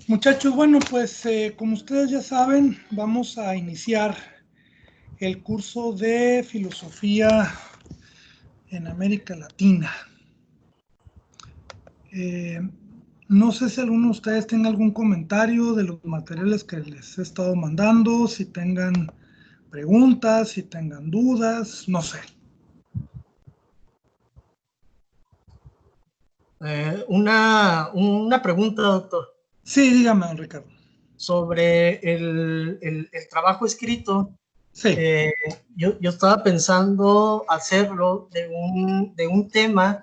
Muchachos, bueno, pues como ustedes ya saben, vamos a iniciar el curso de filosofía en América Latina. Eh, no sé si alguno de ustedes tenga algún comentario de los materiales que les he estado mandando, si tengan preguntas, si tengan dudas, no sé. Una pregunta, doctor, Sí, dígame, don Ricardo. sobre el trabajo escrito. Sí, Eh, yo estaba pensando hacerlo de un tema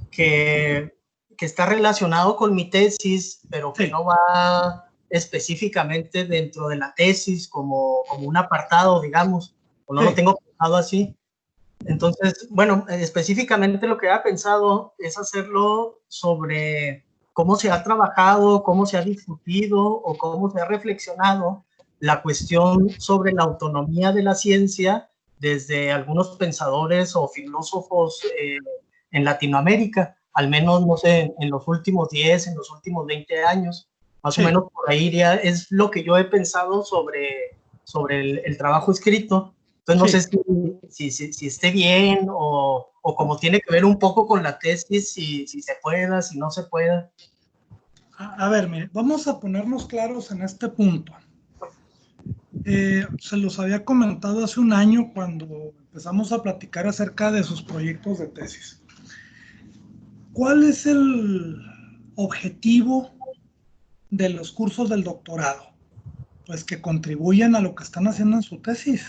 que, que está relacionado con mi tesis, pero que sí, no va específicamente dentro de la tesis como un apartado, digamos, o no lo sí, tengo pensado así. Entonces, bueno, específicamente lo que había pensado es hacerlo sobre cómo se ha trabajado, cómo se ha discutido o cómo se ha reflexionado la cuestión sobre la autonomía de la ciencia desde algunos pensadores o filósofos en Latinoamérica, al menos, no sé, en los últimos 10, en los últimos 20 años, más o sí. menos por ahí iría, es lo que yo he pensado sobre el trabajo escrito. Entonces no Sí. sé si esté bien o como tiene que ver un poco con la tesis, si se pueda, si no se pueda. A ver, mire, vamos a ponernos claros en este punto. Se los había comentado hace un año cuando empezamos a platicar acerca de sus proyectos de tesis. ¿Cuál es el objetivo de los cursos del doctorado? Pues que contribuyan a lo que están haciendo en su tesis.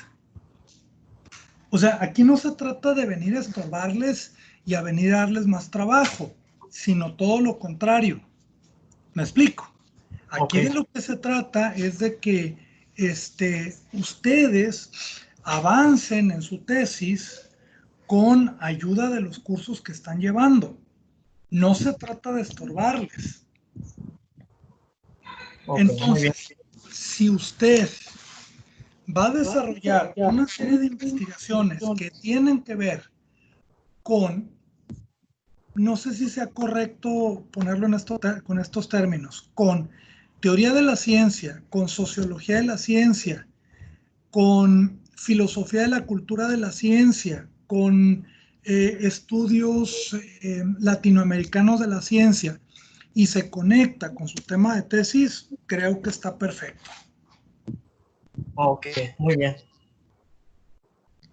O sea, aquí no se trata de venir a estorbarles y a venir a darles más trabajo, sino todo lo contrario. ¿Me explico? Ok, Aquí de lo que se trata es de que ustedes avancen en su tesis con ayuda de los cursos que están llevando. No se trata de estorbarles. ok, muy bien. Entonces, si usted va a desarrollar una serie de investigaciones que tienen que ver con, no sé si sea correcto ponerlo en con estos términos, con teoría de la ciencia, con sociología de la ciencia, con filosofía de la cultura de la ciencia, con estudios latinoamericanos de la ciencia y se conecta con su tema de tesis, creo que está perfecto. Ok, muy bien.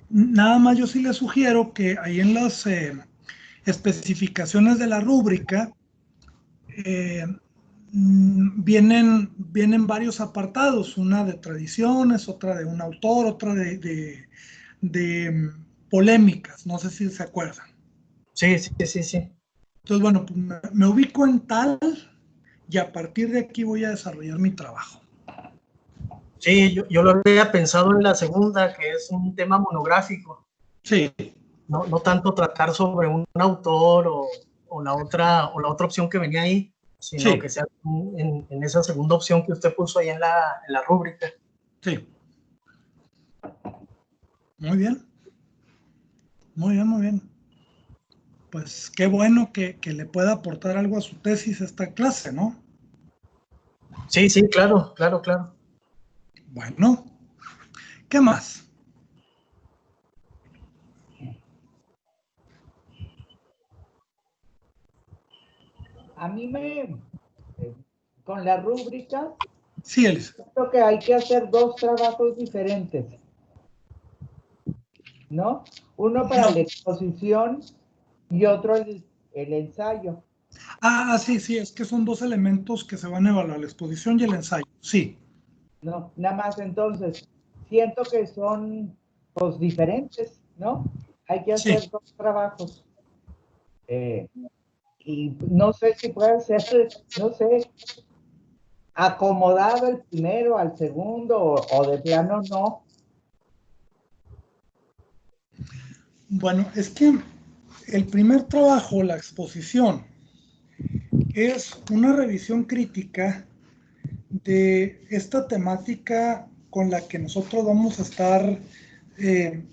Nada más yo sí le sugiero que ahí en las especificaciones de la rúbrica eh, vienen varios apartados, una de tradiciones, otra de un autor, otra de polémicas, no sé si se acuerdan. Sí, sí, sí, sí. Entonces, bueno, pues me ubico en tal y a partir de aquí voy a desarrollar mi trabajo. Sí, yo lo había pensado en la segunda, que es un tema monográfico. Sí, No tanto tratar sobre un autor o la otra opción que venía ahí, sino sí, que sea en esa segunda opción que usted puso ahí en la rúbrica. sí. Muy bien, muy bien, muy bien. Pues qué bueno que le pueda aportar algo a su tesis esta clase, ¿no? Sí, sí, claro, claro, claro. Bueno, ¿qué más? A mí con las rúbricas, Sí, Elisa. creo que hay que hacer dos trabajos diferentes, ¿no? Uno para No. la exposición y otro el ensayo. Sí, sí, es que son dos elementos que se van a evaluar, la exposición y el ensayo. Sí, No, nada más entonces, siento que son pues diferentes, ¿no? Hay que sí. hacer dos trabajos. Eh, y no sé si puede ser, no sé, acomodado el primero al segundo o de plano no. Bueno, es que el primer trabajo, la exposición, es una revisión crítica de esta temática con la que nosotros vamos a estar eh,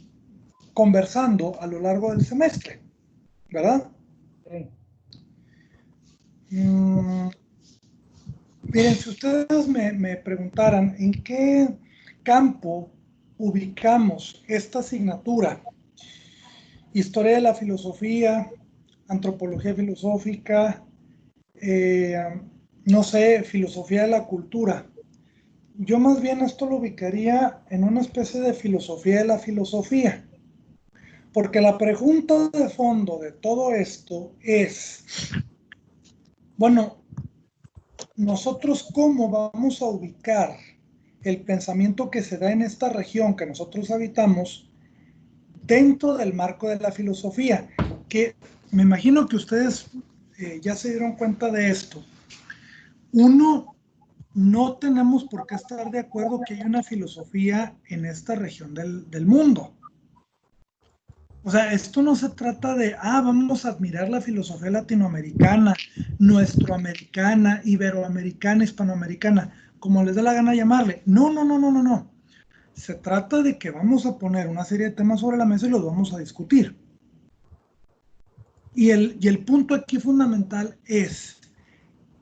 conversando a lo largo del semestre, ¿verdad? Sí. Mm, Miren, si ustedes me preguntaran en qué campo ubicamos esta asignatura, historia de la filosofía, antropología filosófica, eh, no sé, filosofía de la cultura, yo más bien esto lo ubicaría en una especie de filosofía de la filosofía, porque la pregunta de fondo de todo esto es, bueno, nosotros cómo vamos a ubicar el pensamiento que se da en esta región que nosotros habitamos dentro del marco de la filosofía, que me imagino que ustedes ya se dieron cuenta de esto. Uno, no tenemos por qué estar de acuerdo que hay una filosofía en esta región del mundo. O sea, esto no se trata de, vamos a admirar la filosofía latinoamericana, nuestroamericana, iberoamericana, hispanoamericana, como les dé la gana llamarle. No, no, no, no, no, no. Se trata de que vamos a poner una serie de temas sobre la mesa y los vamos a discutir. Y el punto aquí fundamental es,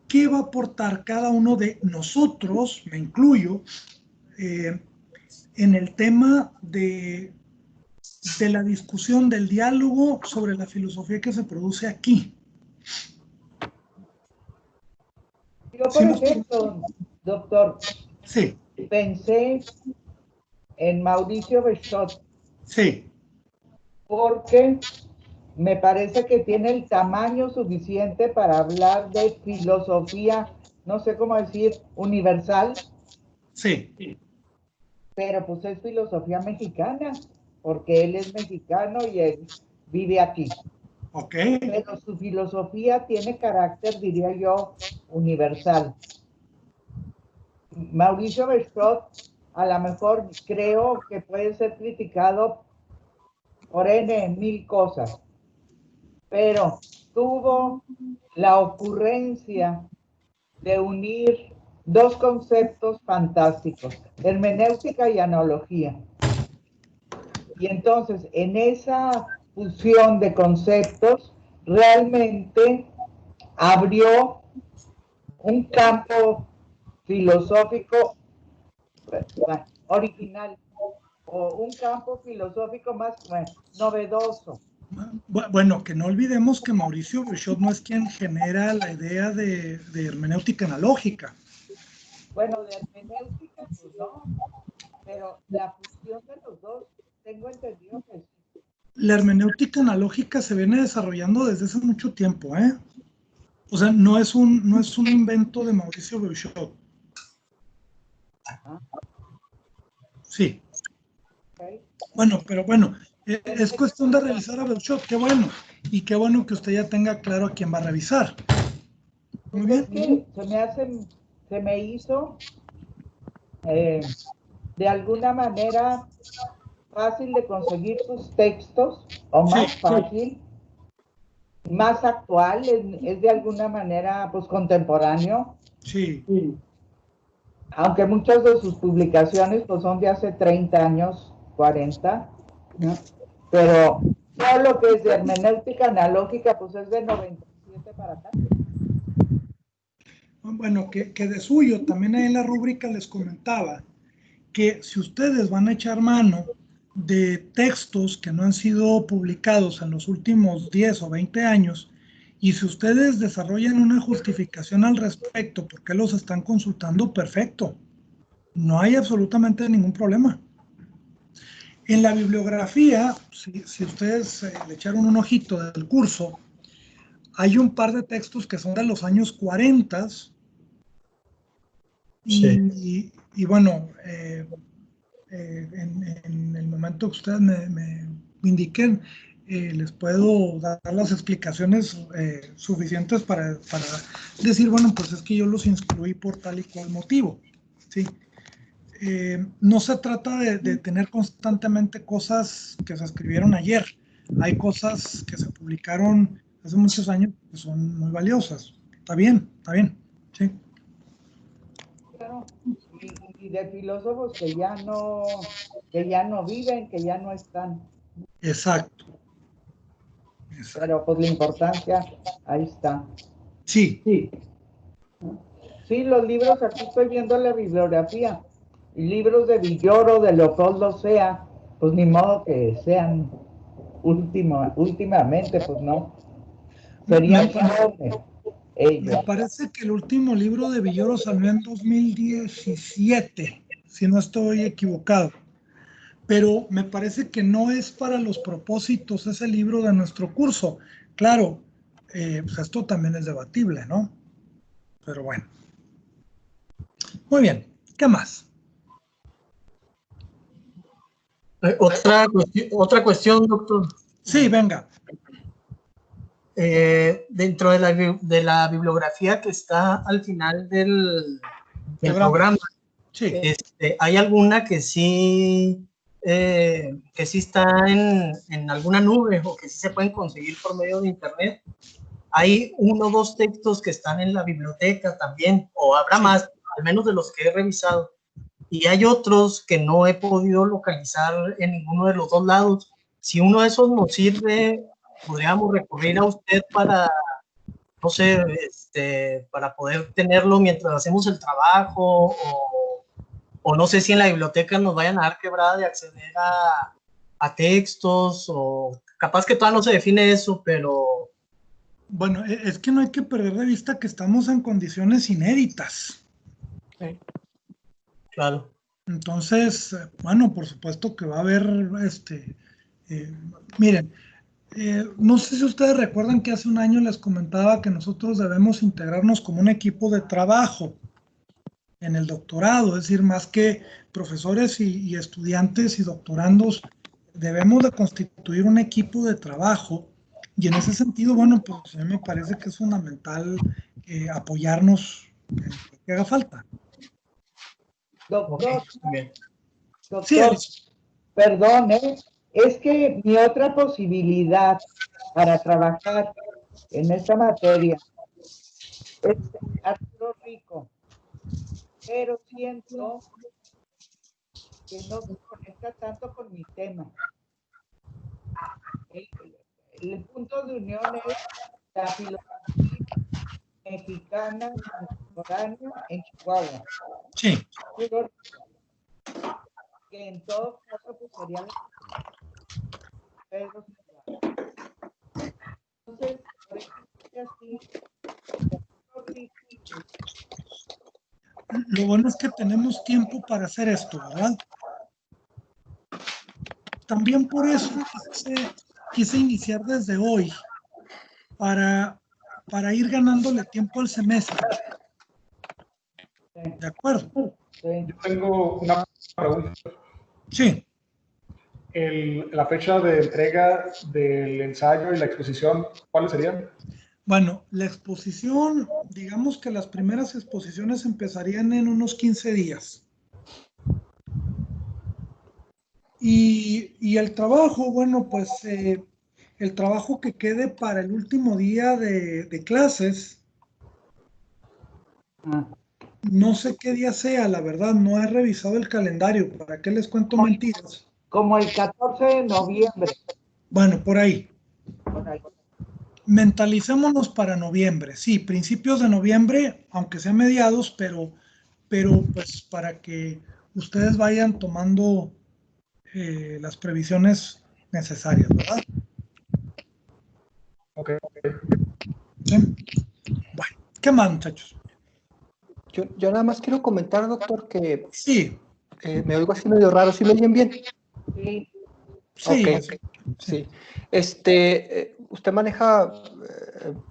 ¿qué va a aportar cada uno de nosotros, me incluyo, en el tema de la discusión, del diálogo sobre la filosofía que se produce aquí? Yo, ¿Sí por nos... ejemplo, doctor, Sí, pensé en Mauricio Bechot sí, porque me parece que tiene el tamaño suficiente para hablar de filosofía, no sé cómo decir, universal, sí, pero pues es filosofía mexicana, porque él es mexicano y él vive aquí. ok, Pero su filosofía tiene carácter, diría yo, universal. Mauricio Bechot, a lo mejor creo que puede ser criticado por N mil cosas, pero tuvo la ocurrencia de unir dos conceptos fantásticos, hermenéutica y analogía. Y entonces, en esa fusión de conceptos, realmente abrió un campo filosófico original o un campo filosófico más novedoso. bueno, que no olvidemos que Mauricio Bechot no es quien genera la idea de hermenéutica analógica. Bueno, de hermenéutica, pues no, pero la fusión de los dos, tengo entendido que sí. La hermenéutica analógica se viene desarrollando desde hace mucho tiempo, ¿eh? O sea, no es un invento de Mauricio Bechot. Sí. Okay. Bueno, pero bueno, es cuestión de revisar a Bechot, qué bueno. Y qué bueno que usted ya tenga claro a quién va a revisar. Muy Pues es bien. que se me hizo de alguna manera fácil de conseguir sus textos, o Sí, más fácil, más actual, es de alguna manera pues contemporáneo, sí. aunque muchas de sus publicaciones pues son de hace 30 años, 40, ¿no? Pero todo lo que es de hermenéutica analógica pues es de 97 para acá. Bueno, que de suyo, también ahí en la rúbrica les comentaba que si ustedes van a echar mano de textos que no han sido publicados en los últimos 10 o 20 años, y si ustedes desarrollan una justificación al respecto, ¿por qué los están consultando? Perfecto. No hay absolutamente ningún problema. En la bibliografía, si ustedes le echaron un ojito del curso, hay un par de textos que son de los años 40 y bueno, en el momento que ustedes me indiquen, les puedo dar las explicaciones suficientes para decir, bueno, pues es que yo los incluí por tal y cual motivo, ¿sí? No se trata de tener constantemente cosas que se escribieron ayer. Hay cosas que se publicaron hace muchos años que son muy valiosas. Está bien, sí. Claro. Y de filósofos que ya no viven, que ya no están. Exacto. Pero pues la importancia, ahí está. Sí. Sí. Sí, los libros, aquí estoy viendo la bibliografía. Libros de Villoro, de Leopoldo Sea, pues ni modo que sean últimamente, pues no. Serían enormes ellos. Me parece que el último libro de Villoro salió en 2017, si no estoy equivocado. Pero me parece que no es para los propósitos ese libro de nuestro curso. Claro, pues esto también es debatible, ¿no? Pero bueno. Muy bien, ¿qué más? Otra cuestión, doctor. Sí, venga. Dentro de la bibliografía que está al final del programa, sí. ¿Hay alguna que sí está en alguna nube o que sí se pueden conseguir por medio de internet? Hay 1 o 2 textos que están en la biblioteca también, o habrá más, al menos de los que he revisado. Y hay otros que no he podido localizar en ninguno de los 2 lados. Si uno de esos nos sirve, podríamos recurrir a usted para, no sé, para poder tenerlo mientras hacemos el trabajo, o no sé si en la biblioteca nos vayan a dar quebrada de acceder a textos, o capaz que todavía no se define eso, pero... Bueno, es que no hay que perder de vista que estamos en condiciones inéditas. Sí. Claro. Entonces, bueno, por supuesto que va a haber, miren, no sé si ustedes recuerdan que hace un año les comentaba que nosotros debemos integrarnos como un equipo de trabajo en el doctorado, es decir, más que profesores y estudiantes y doctorandos, debemos de constituir un equipo de trabajo, y en ese sentido, bueno, pues a mí me parece que es fundamental apoyarnos en lo que haga falta. Doctor, Sí, perdón, es que mi otra posibilidad para trabajar en esta materia es Arturo Rico, pero siento que no se conecta tanto con mi tema. El punto de unión es la filosofía mexicana contemporánea en Chihuahua. Sí. Que en todo caso pues sería Pedro Silva. Entonces, por eso así, lo bueno es que tenemos tiempo para hacer esto, ¿verdad? También por eso quise iniciar desde hoy para ir ganándole tiempo al semestre. ¿De acuerdo? Yo tengo una pregunta. Sí. La fecha de entrega del ensayo y la exposición, ¿cuáles serían? Bueno, la exposición, digamos que las primeras exposiciones empezarían en unos 15 días. Y el trabajo, bueno, pues el trabajo que quede para el último día de clases, no sé qué día sea, la verdad, no he revisado el calendario, ¿para qué les cuento mentiras? Como el 14 de noviembre. Bueno, por ahí. Mentalicémonos para noviembre, sí, principios de noviembre, aunque sea mediados, pero pues para que ustedes vayan tomando las previsiones necesarias, ¿verdad? Ok. ¿Sí? Bueno, ¿qué más, muchachos? Yo nada más quiero comentar, doctor, que sí. Me oigo así medio raro. ¿Sí me oyen bien? Sí. Okay. Sí. Usted maneja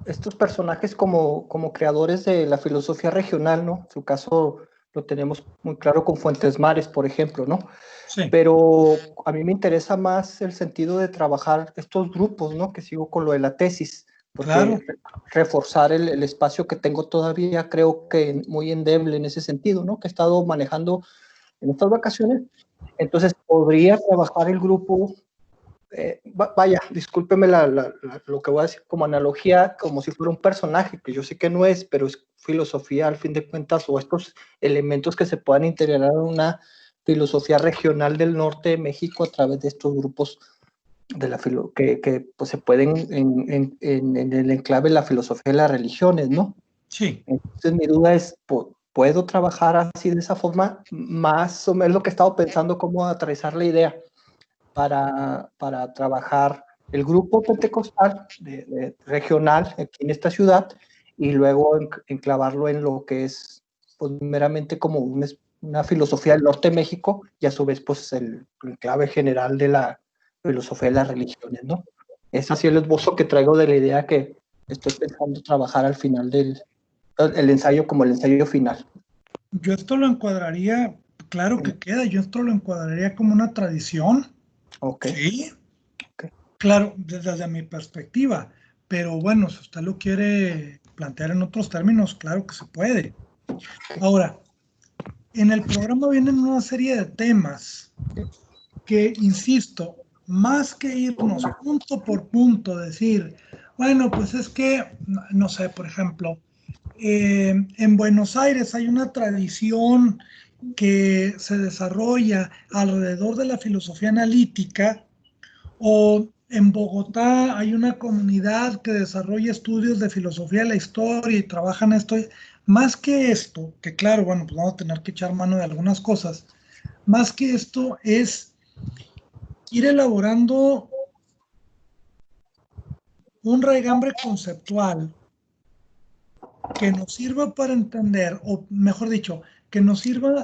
estos personajes como creadores de la filosofía regional, ¿no? En su caso lo tenemos muy claro con Fuentes Mares, por ejemplo, ¿no? Sí. Pero a mí me interesa más el sentido de trabajar estos grupos, ¿no? Que sigo con lo de la tesis, porque claro. Reforzar el espacio que tengo todavía, creo que muy endeble en ese sentido, ¿no? Que he estado manejando en estas vacaciones. Entonces, podría trabajar el grupo, vaya, discúlpeme lo que voy a decir como analogía, como si fuera un personaje, que yo sé que no es, pero es filosofía al fin de cuentas, o estos elementos que se puedan integrar en una filosofía regional del norte de México a través de estos grupos de que pues se pueden en el enclave de la filosofía de las religiones, ¿no? Sí. Entonces mi duda es, ¿puedo trabajar así de esa forma? Más o menos lo que he estado pensando, cómo aterrizar la idea para trabajar el grupo pentecostal regional aquí en esta ciudad y luego enclavarlo en lo que es pues, meramente como una filosofía del norte de México y a su vez pues el enclave general de la filosofía de las religiones, ¿no? Es así el esbozo que traigo de la idea que estoy pensando trabajar al final el ensayo como el ensayo final. Yo esto lo encuadraría, claro que queda, yo esto lo encuadraría como una tradición. Ok. Sí. Ok. Claro, desde mi perspectiva, pero bueno, si usted lo quiere plantear en otros términos, claro que se puede. Ahora, en el programa vienen una serie de temas que, insisto, más que irnos punto por punto, decir, bueno, pues es que, no sé, por ejemplo, en Buenos Aires hay una tradición que se desarrolla alrededor de la filosofía analítica, o en Bogotá hay una comunidad que desarrolla estudios de filosofía de la historia y trabajan esto. Más que esto, que claro, bueno, pues vamos a tener que echar mano de algunas cosas, más que esto es ir elaborando un raigambre conceptual que nos sirva para entender, o mejor dicho, que nos sirva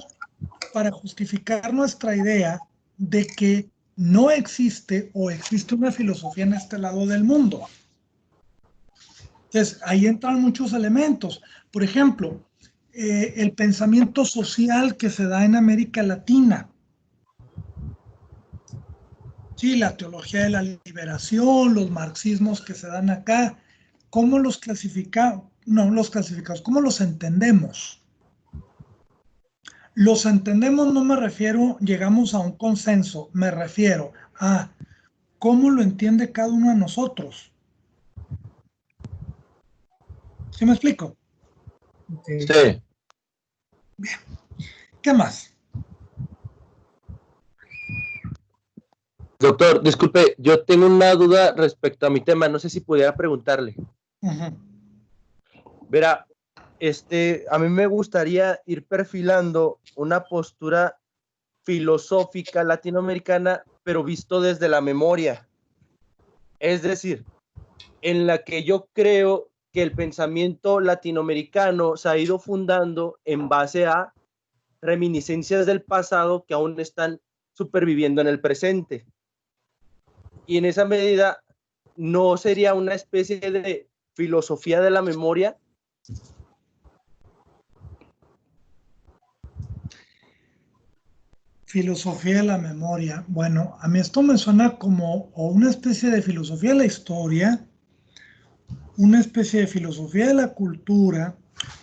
para justificar nuestra idea de que no existe o existe una filosofía en este lado del mundo. Entonces, ahí entran muchos elementos. Por ejemplo, el pensamiento social que se da en América Latina. Sí, la teología de la liberación, los marxismos que se dan acá. ¿Cómo los clasificamos? No los clasificamos, ¿cómo los entendemos? Los entendemos, no me refiero, llegamos a un consenso, me refiero a cómo lo entiende cada uno de nosotros. ¿Sí me explico? Sí. Bien. ¿Qué más? Doctor, disculpe, yo tengo una duda respecto a mi tema, no sé si pudiera preguntarle. Verá, a mí me gustaría ir perfilando una postura filosófica latinoamericana, pero visto desde la memoria. Es decir, en la que yo creo que el pensamiento latinoamericano se ha ido fundando en base a reminiscencias del pasado que aún están superviviendo en el presente. Y en esa medida, ¿no sería una especie de filosofía de la memoria? Filosofía de la memoria. Bueno, a mí esto me suena como o una especie de filosofía de la historia, una especie de filosofía de la cultura,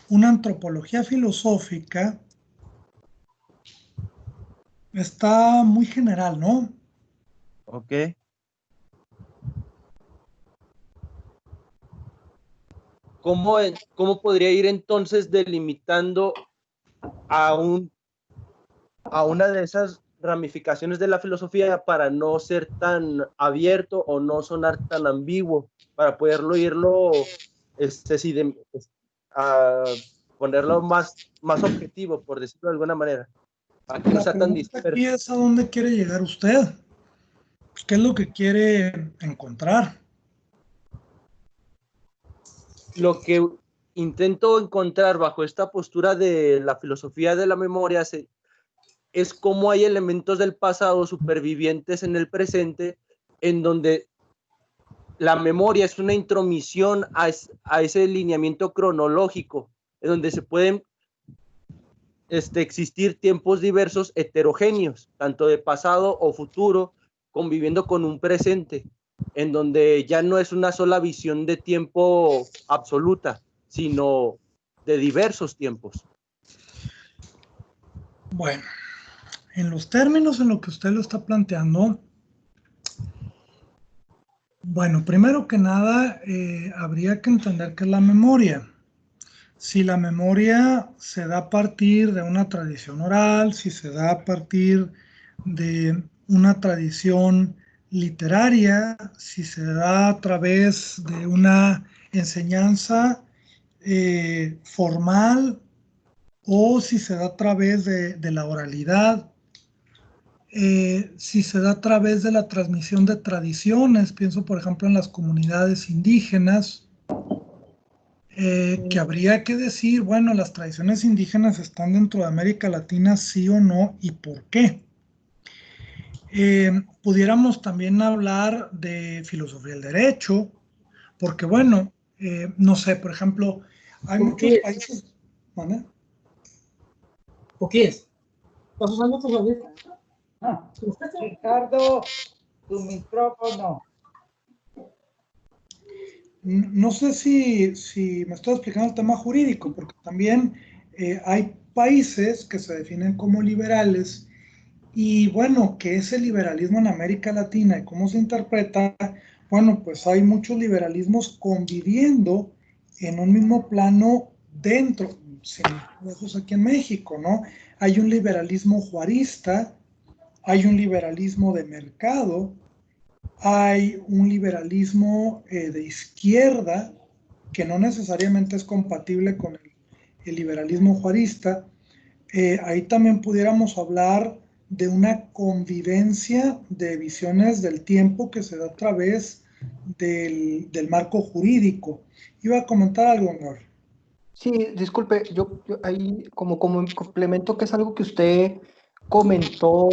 una antropología filosófica. Está muy general, ¿no? Ok. ¿Cómo podría ir entonces delimitando a una de esas ramificaciones de la filosofía para no ser tan abierto o no sonar tan ambiguo, para poderlo ponerlo más objetivo, por decirlo de alguna manera, para que no La sea tan pregunta aquí disperso? es a dónde quiere llegar usted. Pues, ¿qué es lo que quiere encontrar? Lo que intento encontrar bajo esta postura de la filosofía de la memoria es cómo hay elementos del pasado supervivientes en el presente, en donde la memoria es una intromisión a ese lineamiento cronológico, en donde se pueden existir tiempos diversos heterogéneos, tanto de pasado o futuro, conviviendo con un presente, en donde ya no es una sola visión de tiempo absoluta, sino de diversos tiempos. Bueno, en los términos en lo que usted lo está planteando, bueno, primero que nada, habría que entender qué es la memoria. Si la memoria se da a partir de una tradición oral, si se da a partir de una tradición literaria, si se da a través de una enseñanza formal o si se da a través de la oralidad, si se da a través de la transmisión de tradiciones. Pienso, por ejemplo, en las comunidades indígenas, que habría que decir, bueno, las tradiciones indígenas están dentro de América Latina, sí o no, y por qué. Pudiéramos también hablar de filosofía del derecho, porque bueno, no sé, por ejemplo, hay muchos países... ¿Vale? ¿O qué es? ¿Estás usando tus audífonos? Ricardo, tu micrófono. No sé si me estoy explicando el tema jurídico, porque también hay países que se definen como liberales y bueno, ¿qué es el liberalismo en América Latina y cómo se interpreta? Bueno, pues hay muchos liberalismos conviviendo en un mismo plano dentro, sin lejos aquí en México, ¿no? Hay un liberalismo juarista, hay un liberalismo de mercado, hay un liberalismo de izquierda que no necesariamente es compatible con el liberalismo juarista. Ahí también pudiéramos hablar de una convivencia de visiones del tiempo que se da a través del marco jurídico. Iba a comentar algo, Gabriel. Sí, disculpe, yo ahí como complemento que es algo que usted comentó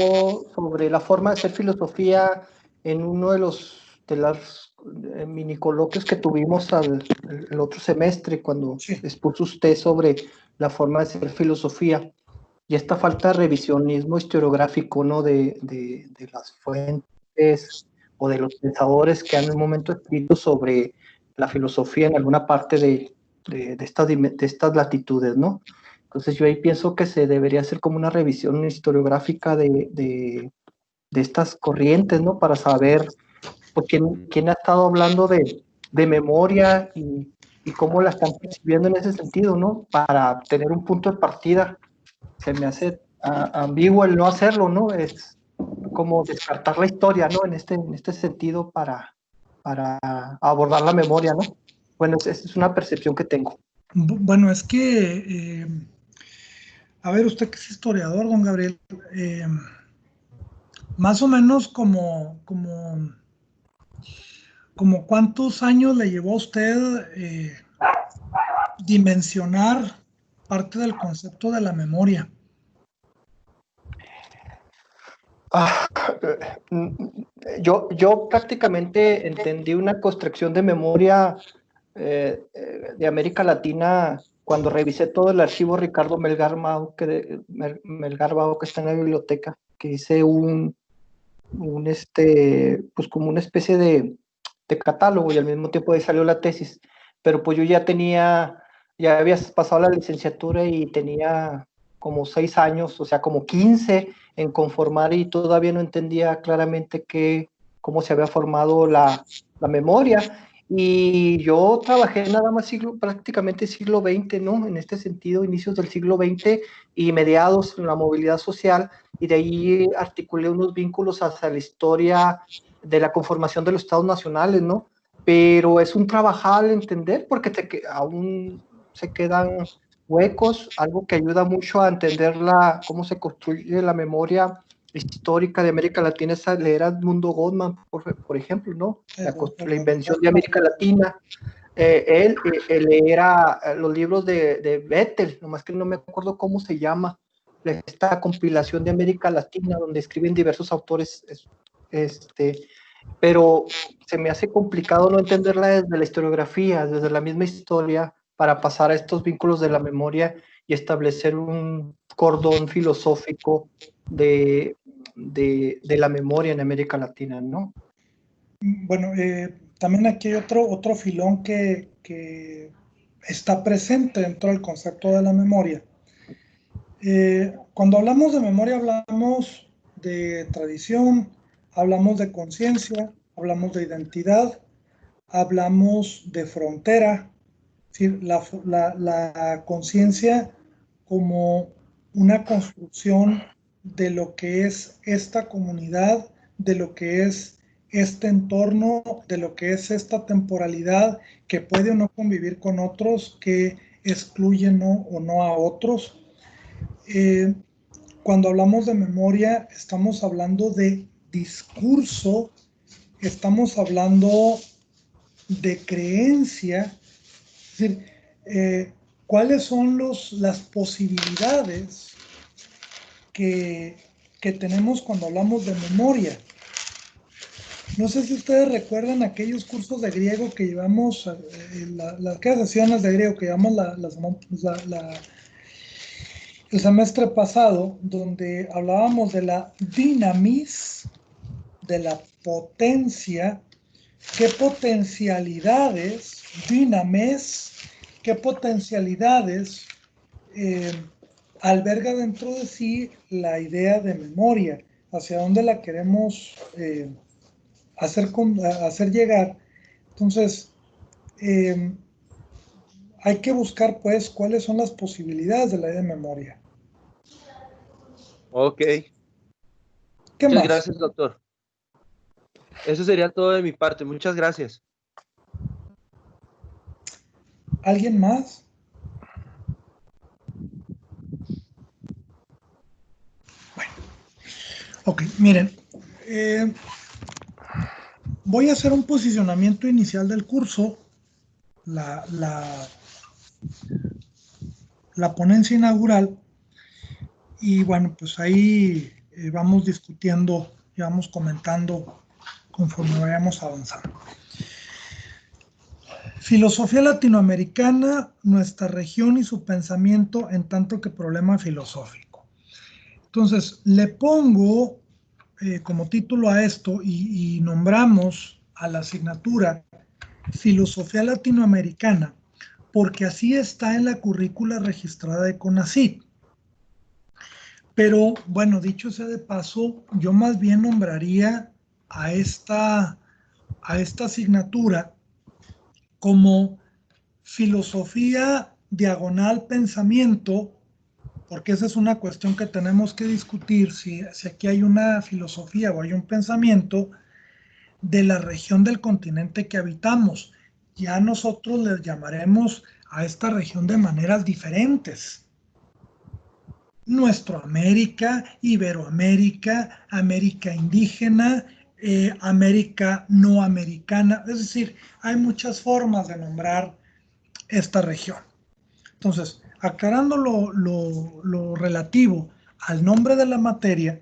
sobre la forma de hacer filosofía en uno de las mini coloquios que tuvimos el otro semestre cuando Sí. expuso usted sobre la forma de hacer filosofía y esta falta de revisionismo historiográfico, ¿no? de las fuentes o de los pensadores que han en un momento escrito sobre la filosofía en alguna parte de estas latitudes, ¿no? Entonces yo ahí pienso que se debería hacer como una revisión historiográfica de estas corrientes, ¿no? Para saber por quién ha estado hablando de memoria y cómo la están percibiendo en ese sentido, ¿no? Para tener un punto de partida. Se me hace ambiguo el no hacerlo, ¿no? Es como descartar la historia, ¿no? En este sentido para abordar la memoria, ¿no? Bueno, esa es una percepción que tengo. Bueno, es que, a ver, usted que es historiador, don Gabriel, más o menos como cuántos años le llevó a usted dimensionar parte del concepto de la memoria. Yo prácticamente entendí una construcción de memoria de América Latina cuando revisé todo el archivo Ricardo Melgar Bao que está en la biblioteca, que hice pues como una especie de catálogo y al mismo tiempo ahí salió la tesis, pero pues yo ya había pasado la licenciatura y tenía como 6 años, o sea, como 15 en conformar y todavía no entendía claramente cómo se había formado la memoria. Y yo trabajé nada más prácticamente siglo XX, ¿no? En este sentido, inicios del siglo XX y mediados en la movilidad social, y de ahí articulé unos vínculos hacia la historia de la conformación de los estados nacionales, ¿no? Pero es un trabajar al entender porque aún se quedan huecos, algo que ayuda mucho a entender cómo se construye la memoria histórica de América Latina es leer a Edmundo Goldman, por ejemplo, ¿no? La invención de América Latina. Él era los libros de Bettel, nomás que no me acuerdo cómo se llama, esta compilación de América Latina, donde escriben diversos autores, pero se me hace complicado no entenderla desde la historiografía, desde la misma historia, para pasar a estos vínculos de la memoria y establecer un cordón filosófico de la memoria en América Latina, ¿no? Bueno, también aquí hay otro filón que está presente dentro del concepto de la memoria. Cuando hablamos de memoria hablamos de tradición, hablamos de conciencia, hablamos de identidad, hablamos de frontera, es decir, la conciencia como una construcción de lo que es esta comunidad, de lo que es este entorno, de lo que es esta temporalidad que puede o no convivir con otros, que excluyen o no a otros. Cuando hablamos de memoria, estamos hablando de discurso, estamos hablando de creencia, es decir, cuáles son las posibilidades que tenemos cuando hablamos de memoria. No sé si ustedes recuerdan aquellos cursos de griego que llevamos, las sesiones de griego que llevamos el semestre pasado, donde hablábamos de la dinamis, de la potencia, qué potencialidades, dinames, qué potencialidades alberga dentro de sí la idea de memoria, hacia dónde la queremos hacer llegar. Entonces, hay que buscar, pues, cuáles son las posibilidades de la idea de memoria. Ok. ¿Qué Muchas más? gracias, doctor. Eso sería todo de mi parte. Muchas gracias. ¿Alguien más? Bueno, ok, miren, voy a hacer un posicionamiento inicial del curso, la ponencia inaugural, y bueno, pues ahí vamos discutiendo y vamos comentando conforme vayamos avanzando. Filosofía latinoamericana, nuestra región y su pensamiento en tanto que problema filosófico. Entonces, le pongo como título a esto y nombramos a la asignatura Filosofía Latinoamericana, porque así está en la currícula registrada de CONACYT. Pero, bueno, dicho sea de paso, yo más bien nombraría a esta asignatura como filosofía diagonal pensamiento, porque esa es una cuestión que tenemos que discutir, si aquí hay una filosofía o hay un pensamiento de la región del continente que habitamos. Ya nosotros les llamaremos a esta región de maneras diferentes. Nuestroamérica, Iberoamérica, América indígena, América no americana. Es decir, hay muchas formas de nombrar esta región. Entonces, aclarando lo relativo al nombre de la materia,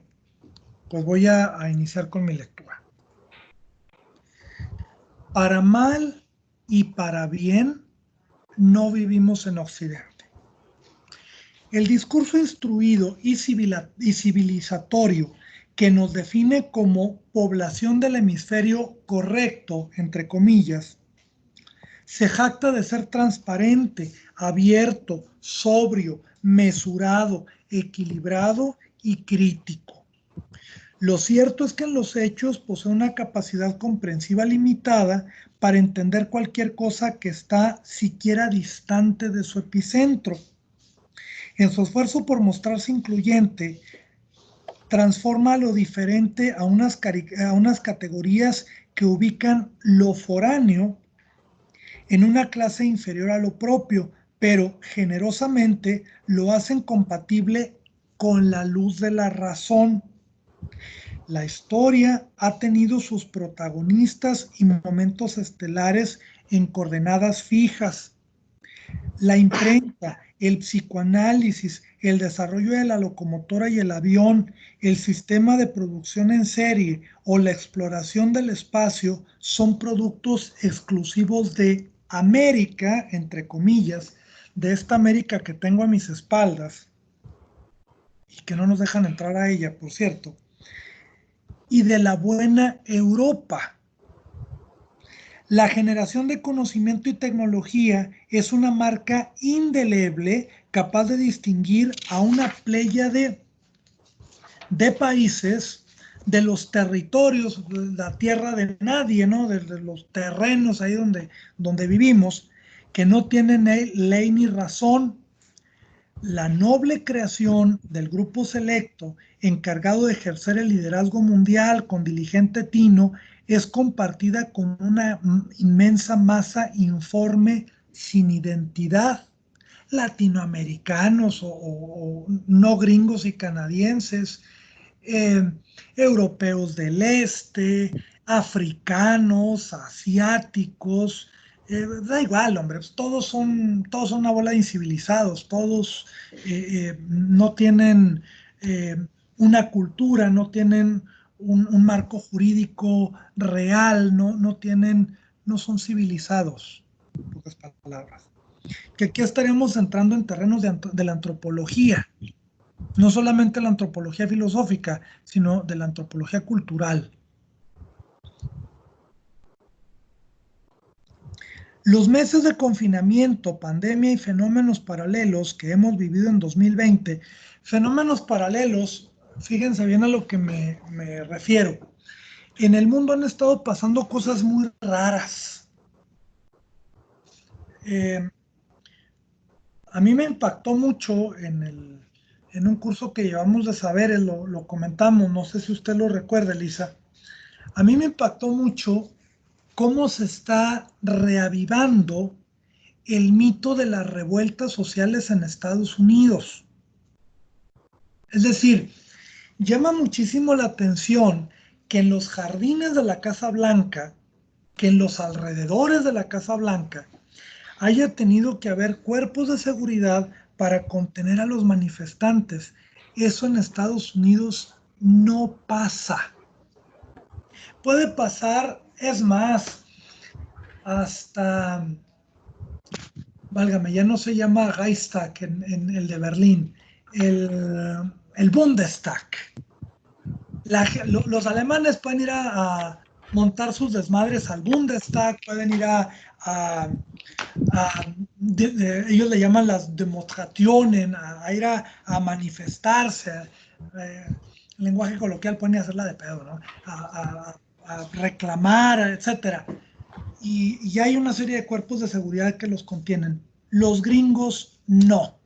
pues voy a iniciar con mi lectura. Para mal y para bien, no vivimos en Occidente. El discurso instruido y civilizatorio que nos define como población del hemisferio correcto, entre comillas, se jacta de ser transparente, abierto, sobrio, mesurado, equilibrado y crítico. Lo cierto es que en los hechos posee una capacidad comprensiva limitada para entender cualquier cosa que está siquiera distante de su epicentro. En su esfuerzo por mostrarse incluyente, transforma lo diferente a unas categorías que ubican lo foráneo en una clase inferior a lo propio, pero generosamente lo hacen compatible con la luz de la razón. La historia ha tenido sus protagonistas y momentos estelares en coordenadas fijas. La imprenta, el psicoanálisis, el desarrollo de la locomotora y el avión, el sistema de producción en serie o la exploración del espacio son productos exclusivos de América, entre comillas, de esta América que tengo a mis espaldas y que no nos dejan entrar a ella, por cierto, y de la buena Europa. La generación de conocimiento y tecnología es una marca indeleble capaz de distinguir a una pléyade de países de los territorios, de la tierra de nadie, ¿no? De los terrenos ahí donde vivimos, que no tienen ley ni razón. La noble creación del grupo selecto encargado de ejercer el liderazgo mundial con diligente tino es compartida con una inmensa masa informe sin identidad. latinoamericanos o no gringos y canadienses, europeos del este, africanos, asiáticos, da igual, hombre, pues todos son una bola de incivilizados, todos no tienen una cultura, no tienen un marco jurídico real, no son civilizados, en pocas palabras. Que aquí estaríamos entrando en terrenos de la antropología, no solamente la antropología filosófica, sino de la antropología cultural. Los meses de confinamiento, pandemia y fenómenos paralelos que hemos vivido en 2020, fenómenos paralelos, fíjense bien a lo que me refiero. En el mundo han estado pasando cosas muy raras. A mí me impactó mucho en un curso que llevamos de saberes, lo comentamos, no sé si usted lo recuerda, Elisa. A mí me impactó mucho cómo se está reavivando el mito de las revueltas sociales en Estados Unidos. Es decir, llama muchísimo la atención que en los jardines de la Casa Blanca, que en los alrededores de la Casa Blanca, haya tenido que haber cuerpos de seguridad para contener a los manifestantes. Eso en Estados Unidos no pasa. Puede pasar, es más, hasta, válgame, ya no se llama Reichstag en el de Berlín, el Bundestag. Los alemanes pueden ir a montar sus desmadres al Bundestag, pueden ir ellos le llaman las demostraciones, a ir a manifestarse, en lenguaje coloquial pueden ir a hacerla de pedo, ¿no? A reclamar, etcétera. Y hay una serie de cuerpos de seguridad que los contienen. Los gringos no.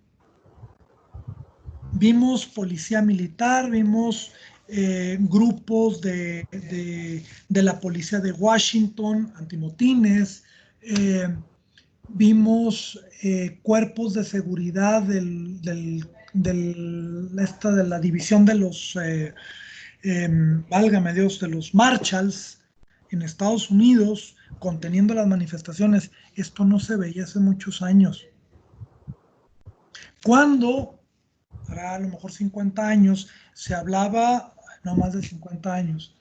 Vimos policía militar, vimos grupos de la policía de Washington, antimotines, vimos cuerpos de seguridad de la división de los, válgame Dios, de los Marshalls en Estados Unidos, conteniendo las manifestaciones. Esto no se veía hace muchos años. Cuando, hará a lo mejor 50 años, se hablaba, no más de 50 años,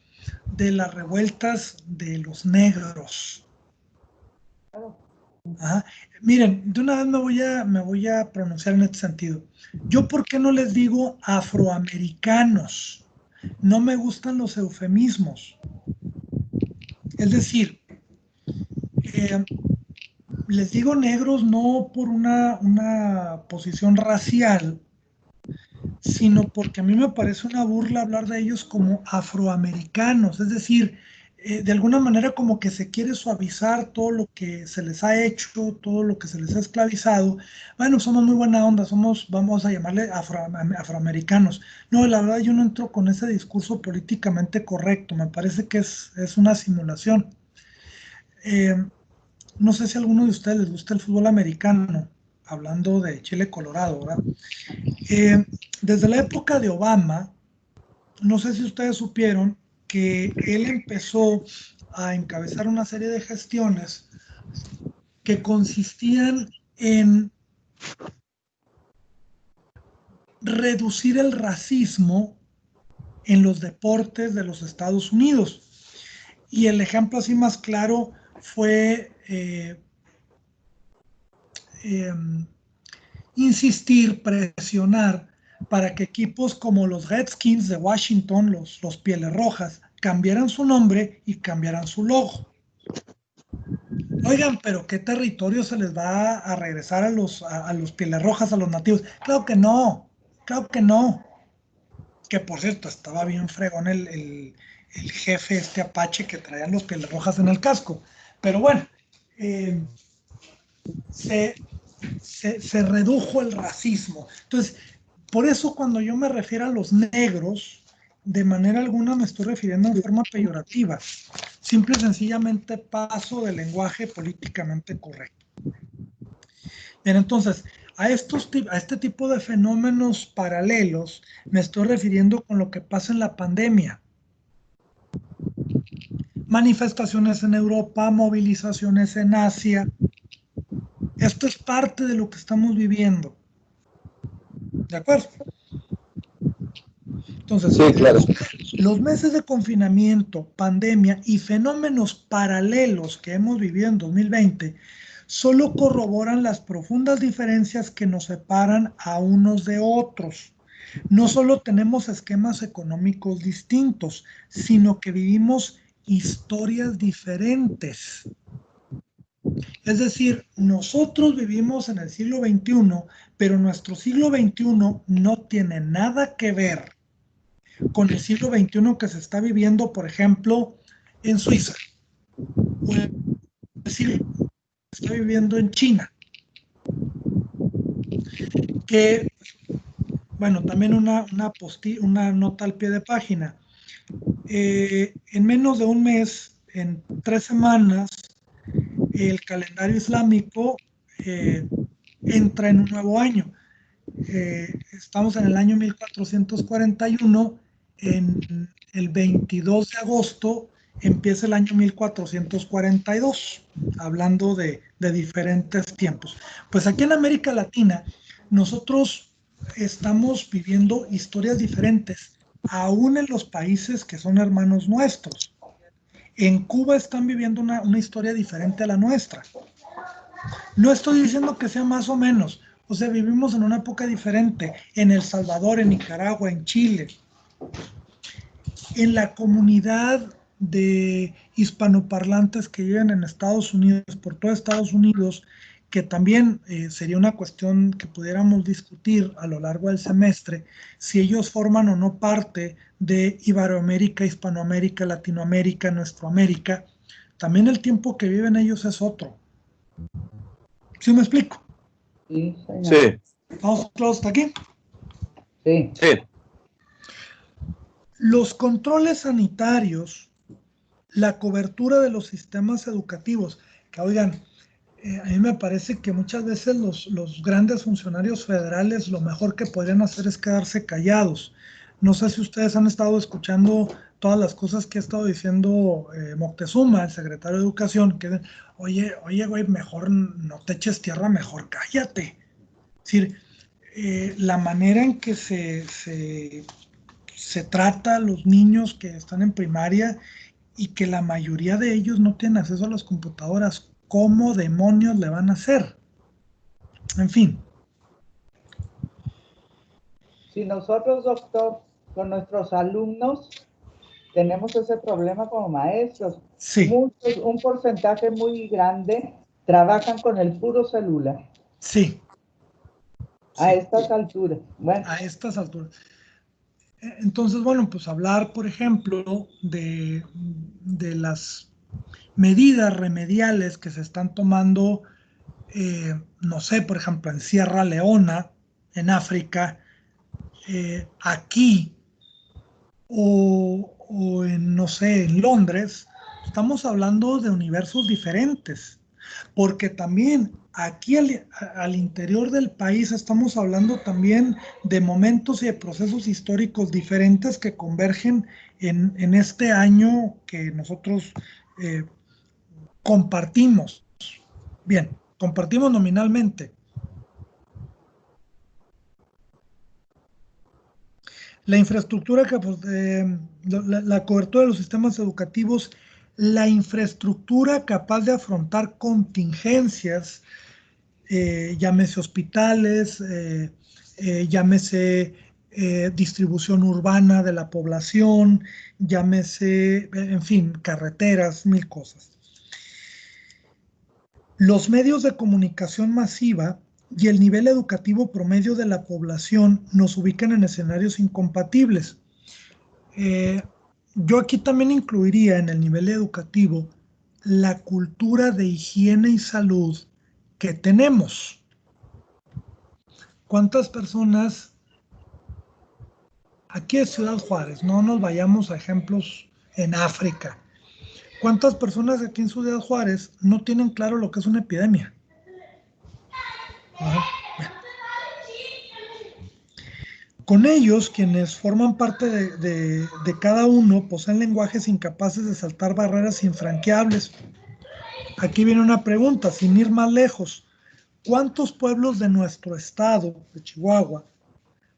de las revueltas de los negros. Ajá. Miren, de una vez me voy a pronunciar en este sentido. Yo, ¿por qué no les digo afroamericanos? No me gustan los eufemismos. Es decir, les digo negros no por una posición racial, sino porque a mí me parece una burla hablar de ellos como afroamericanos. Es decir, de alguna manera como que se quiere suavizar todo lo que se les ha hecho, todo lo que se les ha esclavizado. Bueno, somos muy buena onda, vamos a llamarle afroamericanos. No, la verdad yo no entro con ese discurso políticamente correcto, me parece que es una simulación. No sé si a alguno de ustedes les gusta el fútbol americano, hablando de Chile, Colorado, ¿verdad? Desde la época de Obama, no sé si ustedes supieron que él empezó a encabezar una serie de gestiones que consistían en reducir el racismo en los deportes de los Estados Unidos. Y el ejemplo así más claro fue insistir, presionar para que equipos como los Redskins de Washington, los Pieles Rojas, cambiaran su nombre y cambiaran su logo. Oigan, pero ¿qué territorio se les va a regresar a los Pieles Rojas, a los nativos? Claro que no, claro que no. Que por cierto, estaba bien fregón el jefe apache que traían los Pieles Rojas en el casco. Pero bueno, se redujo el racismo. Entonces, por eso cuando yo me refiero a los negros, de manera alguna me estoy refiriendo en forma peyorativa. Simple y sencillamente paso del lenguaje políticamente correcto. Bien, entonces, A este tipo de fenómenos paralelos me estoy refiriendo con lo que pasa en la pandemia. Manifestaciones en Europa, movilizaciones en Asia. Esto es parte de lo que estamos viviendo. ¿De acuerdo? Entonces, Sí, claro. los meses de confinamiento, pandemia y fenómenos paralelos que hemos vivido en 2020 solo corroboran las profundas diferencias que nos separan a unos de otros. No solo tenemos esquemas económicos distintos, sino que vivimos historias diferentes. Es decir, nosotros vivimos en el siglo XXI, pero nuestro siglo XXI no tiene nada que ver con el siglo XXI que se está viviendo, por ejemplo, en Suiza, o el siglo que se está viviendo en China, que, bueno, también una nota al pie de página. En menos de un mes, en 3 semanas, el calendario islámico entra en un nuevo año. Estamos en el año 1441, en el 22 de agosto empieza el año 1442, hablando de diferentes tiempos. Pues aquí en América Latina nosotros estamos viviendo historias diferentes, aún en los países que son hermanos nuestros. En Cuba están viviendo una historia diferente a la nuestra. No estoy diciendo que sea más o menos, o sea, vivimos en una época diferente, en El Salvador, en Nicaragua, en Chile. En la comunidad de hispanoparlantes que viven en Estados Unidos, por todo Estados Unidos, que también sería una cuestión que pudiéramos discutir a lo largo del semestre, si ellos forman o no parte de Iberoamérica, Hispanoamérica, Latinoamérica, Nuestroamérica. También el tiempo que viven ellos es otro. ¿Sí me explico? Sí, señor. Sí, ¿Estamos claros hasta aquí? Sí. sí. Los controles sanitarios, la cobertura de los sistemas educativos, que oigan, a mí me parece que muchas veces los grandes funcionarios federales lo mejor que podrían hacer es quedarse callados. No sé si ustedes han estado escuchando todas las cosas que ha estado diciendo Moctezuma, el secretario de Educación, que oye, güey, mejor no te eches tierra, mejor cállate. Es decir, la manera en que se trata a los niños que están en primaria y que la mayoría de ellos no tienen acceso a las computadoras, ¿cómo demonios le van a hacer? En fin. Si nosotros, doctor, con nuestros alumnos tenemos ese problema como maestros, Sí. muchos, un porcentaje muy grande trabajan con el puro celular. Sí. A estas alturas. Bueno. A estas alturas. Entonces, bueno, pues hablar, por ejemplo, de las medidas remediales que se están tomando, no sé, por ejemplo, en Sierra Leona, en África, aquí o en, no sé, en Londres, estamos hablando de universos diferentes, porque también aquí al interior del país estamos hablando también de momentos y de procesos históricos diferentes que convergen en este año que nosotros compartimos. Bien, compartimos nominalmente. La infraestructura, la cobertura de los sistemas educativos, la infraestructura capaz de afrontar contingencias, llámese hospitales, llámese distribución urbana de la población, llámese, en fin, carreteras, mil cosas. Los medios de comunicación masiva y el nivel educativo promedio de la población nos ubican en escenarios incompatibles. Yo aquí también incluiría en el nivel educativo la cultura de higiene y salud que tenemos. ¿Cuántas personas, aquí es Ciudad Juárez, no nos vayamos a ejemplos en África, cuántas personas aquí en Ciudad Juárez no tienen claro lo que es una epidemia? Con ellos, quienes forman parte de cada uno, poseen lenguajes incapaces de saltar barreras infranqueables. Aquí viene una pregunta, sin ir más lejos. ¿Cuántos pueblos de nuestro estado, de Chihuahua,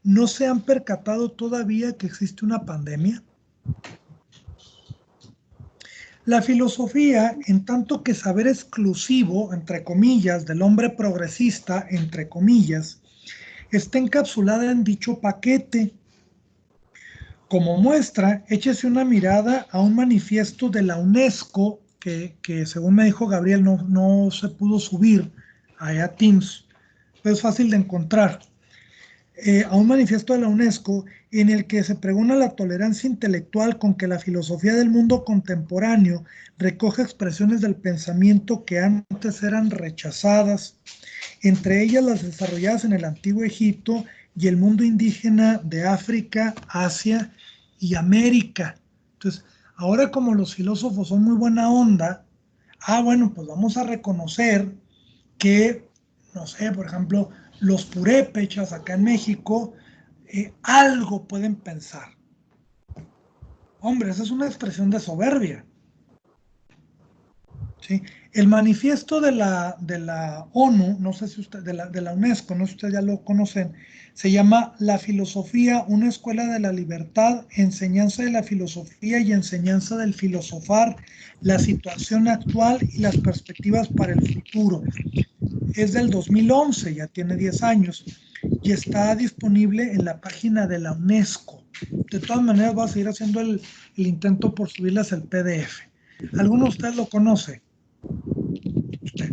no se han percatado todavía que existe una pandemia? La filosofía, en tanto que saber exclusivo, entre comillas, del hombre progresista, entre comillas, está encapsulada en dicho paquete. Como muestra, échese una mirada a un manifiesto de la UNESCO que según me dijo Gabriel, no se pudo subir a Teams, pero es fácil de encontrar. A un manifiesto de la UNESCO en el que se pregona la tolerancia intelectual con que la filosofía del mundo contemporáneo recoge expresiones del pensamiento que antes eran rechazadas, entre ellas las desarrolladas en el Antiguo Egipto y el mundo indígena de África, Asia y América. Entonces, ahora como los filósofos son muy buena onda, bueno, pues vamos a reconocer que, no sé, por ejemplo, los purépechas acá en México, algo pueden pensar. Hombre, esa es una expresión de soberbia. ¿Sí? El manifiesto de la ONU, no sé si usted, de la UNESCO, no sé si ustedes ya lo conocen, se llama La Filosofía, una escuela de la libertad, enseñanza de la filosofía y enseñanza del filosofar, la situación actual y las perspectivas para el futuro. Es del 2011, ya tiene 10 años, y está disponible en la página de la UNESCO. De todas maneras, voy a seguir haciendo el intento por subirles el PDF. ¿Alguno de ustedes lo conoce? ¿Usted?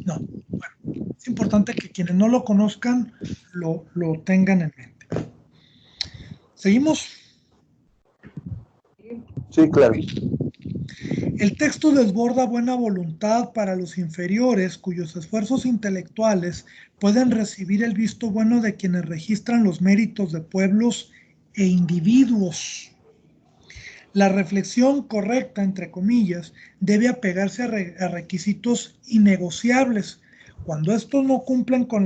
No. Bueno, es importante que quienes no lo conozcan lo tengan en mente. ¿Seguimos? Sí, claro. El texto desborda buena voluntad para los inferiores cuyos esfuerzos intelectuales pueden recibir el visto bueno de quienes registran los méritos de pueblos e individuos. La reflexión correcta, entre comillas, debe apegarse a requisitos innegociables. Cuando estos no cumplen con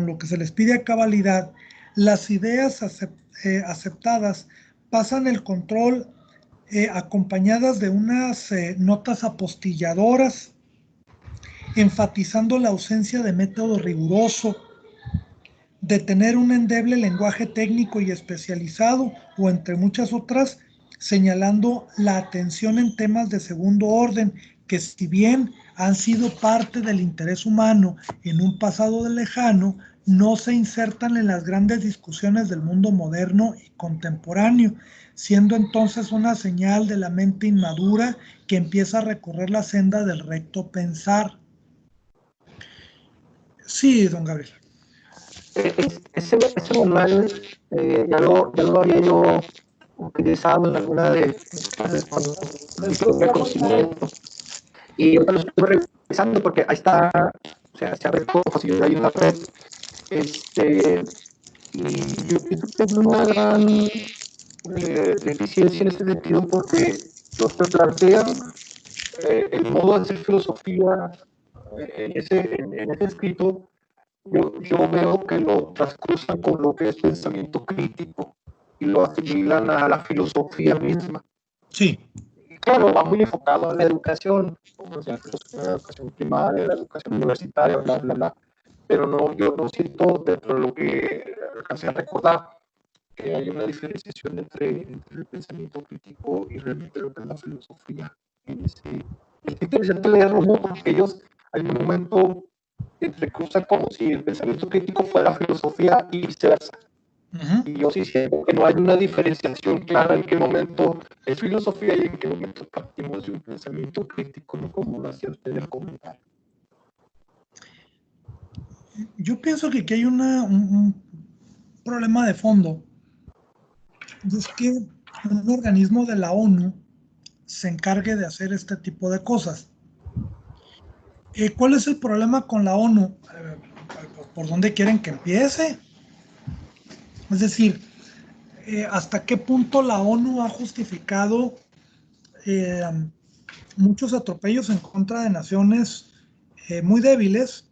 lo que se les pide a cabalidad, las ideas aceptadas pasan el control acompañadas de unas notas apostilladoras, enfatizando la ausencia de método riguroso, de tener un endeble lenguaje técnico y especializado, o entre muchas otras, señalando la atención en temas de segundo orden, que si bien han sido parte del interés humano en un pasado lejano, no se insertan en las grandes discusiones del mundo moderno y contemporáneo, siendo entonces una señal de la mente inmadura que empieza a recorrer la senda del recto pensar. Sí, don Gabriel. Ese manual ya lo había yo utilizado en alguna de mis clases cuando de reconocimiento, y yo lo estuve revisando porque ahí está, o sea, se abre con facilidad ahí en la red, y yo pienso que es una gran deficiencia en este sentido, porque los que plantean el modo de hacer filosofía en ese escrito, yo veo que lo transcruzan con lo que es pensamiento crítico y lo asimilan a la filosofía misma. Sí. Y claro, va muy enfocado a la educación, o sea, la educación primaria, la educación universitaria, bla, bla, bla. Pero no, yo no siento, dentro de lo que alcancé a recordar, que hay una diferenciación entre el pensamiento crítico y realmente lo que es la filosofía. Es interesante leerlo, ¿no? Porque ellos, al momento, entrecruzan como si el pensamiento crítico fuera filosofía y viceversa. Y yo sí siento que no hay una diferenciación clara en qué momento es filosofía y en qué momento partimos de un pensamiento crítico, ¿no? Como lo hacía usted el comentario. Yo pienso que aquí hay un problema de fondo. Y es que un organismo de la ONU se encargue de hacer este tipo de cosas. ¿Cuál es el problema con la ONU? ¿Por dónde quieren que empiece? Es decir, ¿hasta qué punto la ONU ha justificado muchos atropellos en contra de naciones muy débiles?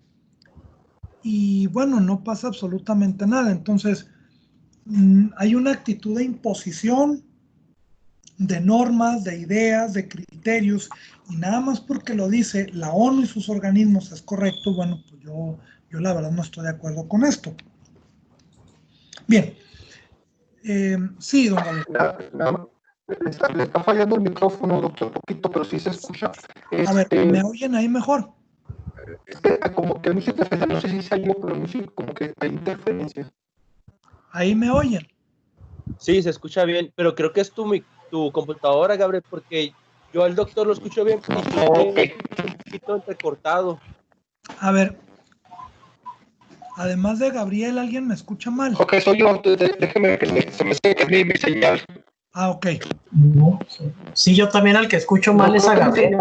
y bueno, no pasa absolutamente nada. Entonces, hay una actitud de imposición de normas, de ideas, de criterios, y nada más porque lo dice la ONU y sus organismos es correcto. Bueno, pues yo la verdad no estoy de acuerdo con esto. Bien. Sí, don Gabriel. Le está fallando el micrófono, doctor, un poquito, pero sí se escucha. A ver, ¿me oyen ahí mejor? Es que como que a mí se interferencia, no sé si sea yo, pero a mí sí, como que hay interferencia. ¿Ahí me oyen? Sí, se escucha bien, pero creo que es tu computadora, Gabriel, porque yo al doctor lo escucho bien y se oye un poquito entrecortado. A ver, además de Gabriel, ¿alguien me escucha mal? Ok, soy yo, déjeme que se me seque mi señal. Ah, ok. No, sí, yo también al que escucho mal es a Gabriel.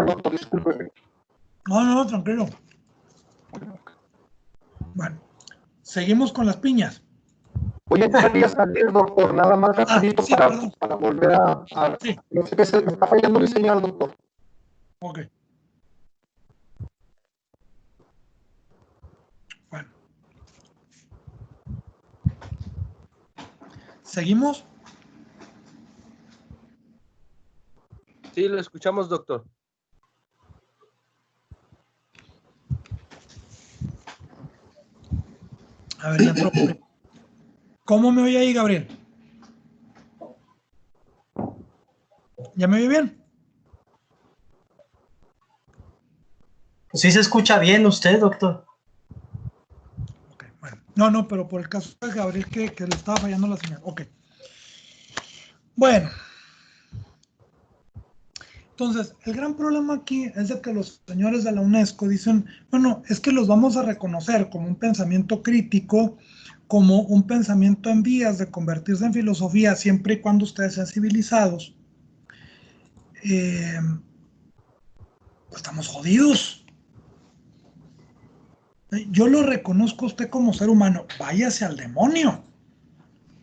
No, tranquilo. Bueno, seguimos con las piñas. Voy a salir, doctor, nada más rapidito sí, para volver a sí. No sé qué me está fallando mi señal, doctor. Ok. Bueno. ¿Seguimos? Sí, lo escuchamos, doctor. A ver, ya entró. ¿Cómo me oye ahí, Gabriel? ¿Ya me oye bien? Pues sí se escucha bien usted, doctor. Ok, bueno. No, pero por el caso de Gabriel que le estaba fallando la señal. Ok. Bueno. Entonces, el gran problema aquí es de que los señores de la UNESCO dicen, bueno, es que los vamos a reconocer como un pensamiento crítico, como un pensamiento en vías de convertirse en filosofía, siempre y cuando ustedes sean civilizados. Pues estamos jodidos. Yo lo reconozco a usted como ser humano, váyase al demonio.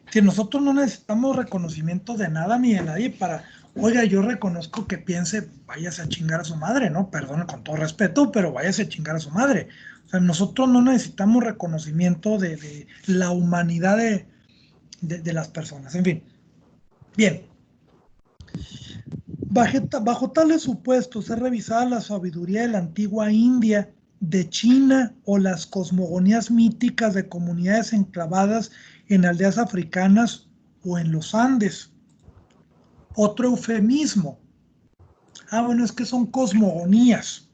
Que nosotros no necesitamos reconocimiento de nada ni de nadie para, oiga, yo reconozco que piense, váyase a chingar a su madre, ¿no? Perdón, con todo respeto, pero váyase a chingar a su madre. O sea, nosotros no necesitamos reconocimiento de la humanidad de las personas. En fin, bien. Bajo tales supuestos es revisada la sabiduría de la antigua India, de China o las cosmogonías míticas de comunidades enclavadas en aldeas africanas o en los Andes. Otro eufemismo. Bueno, es que son cosmogonías.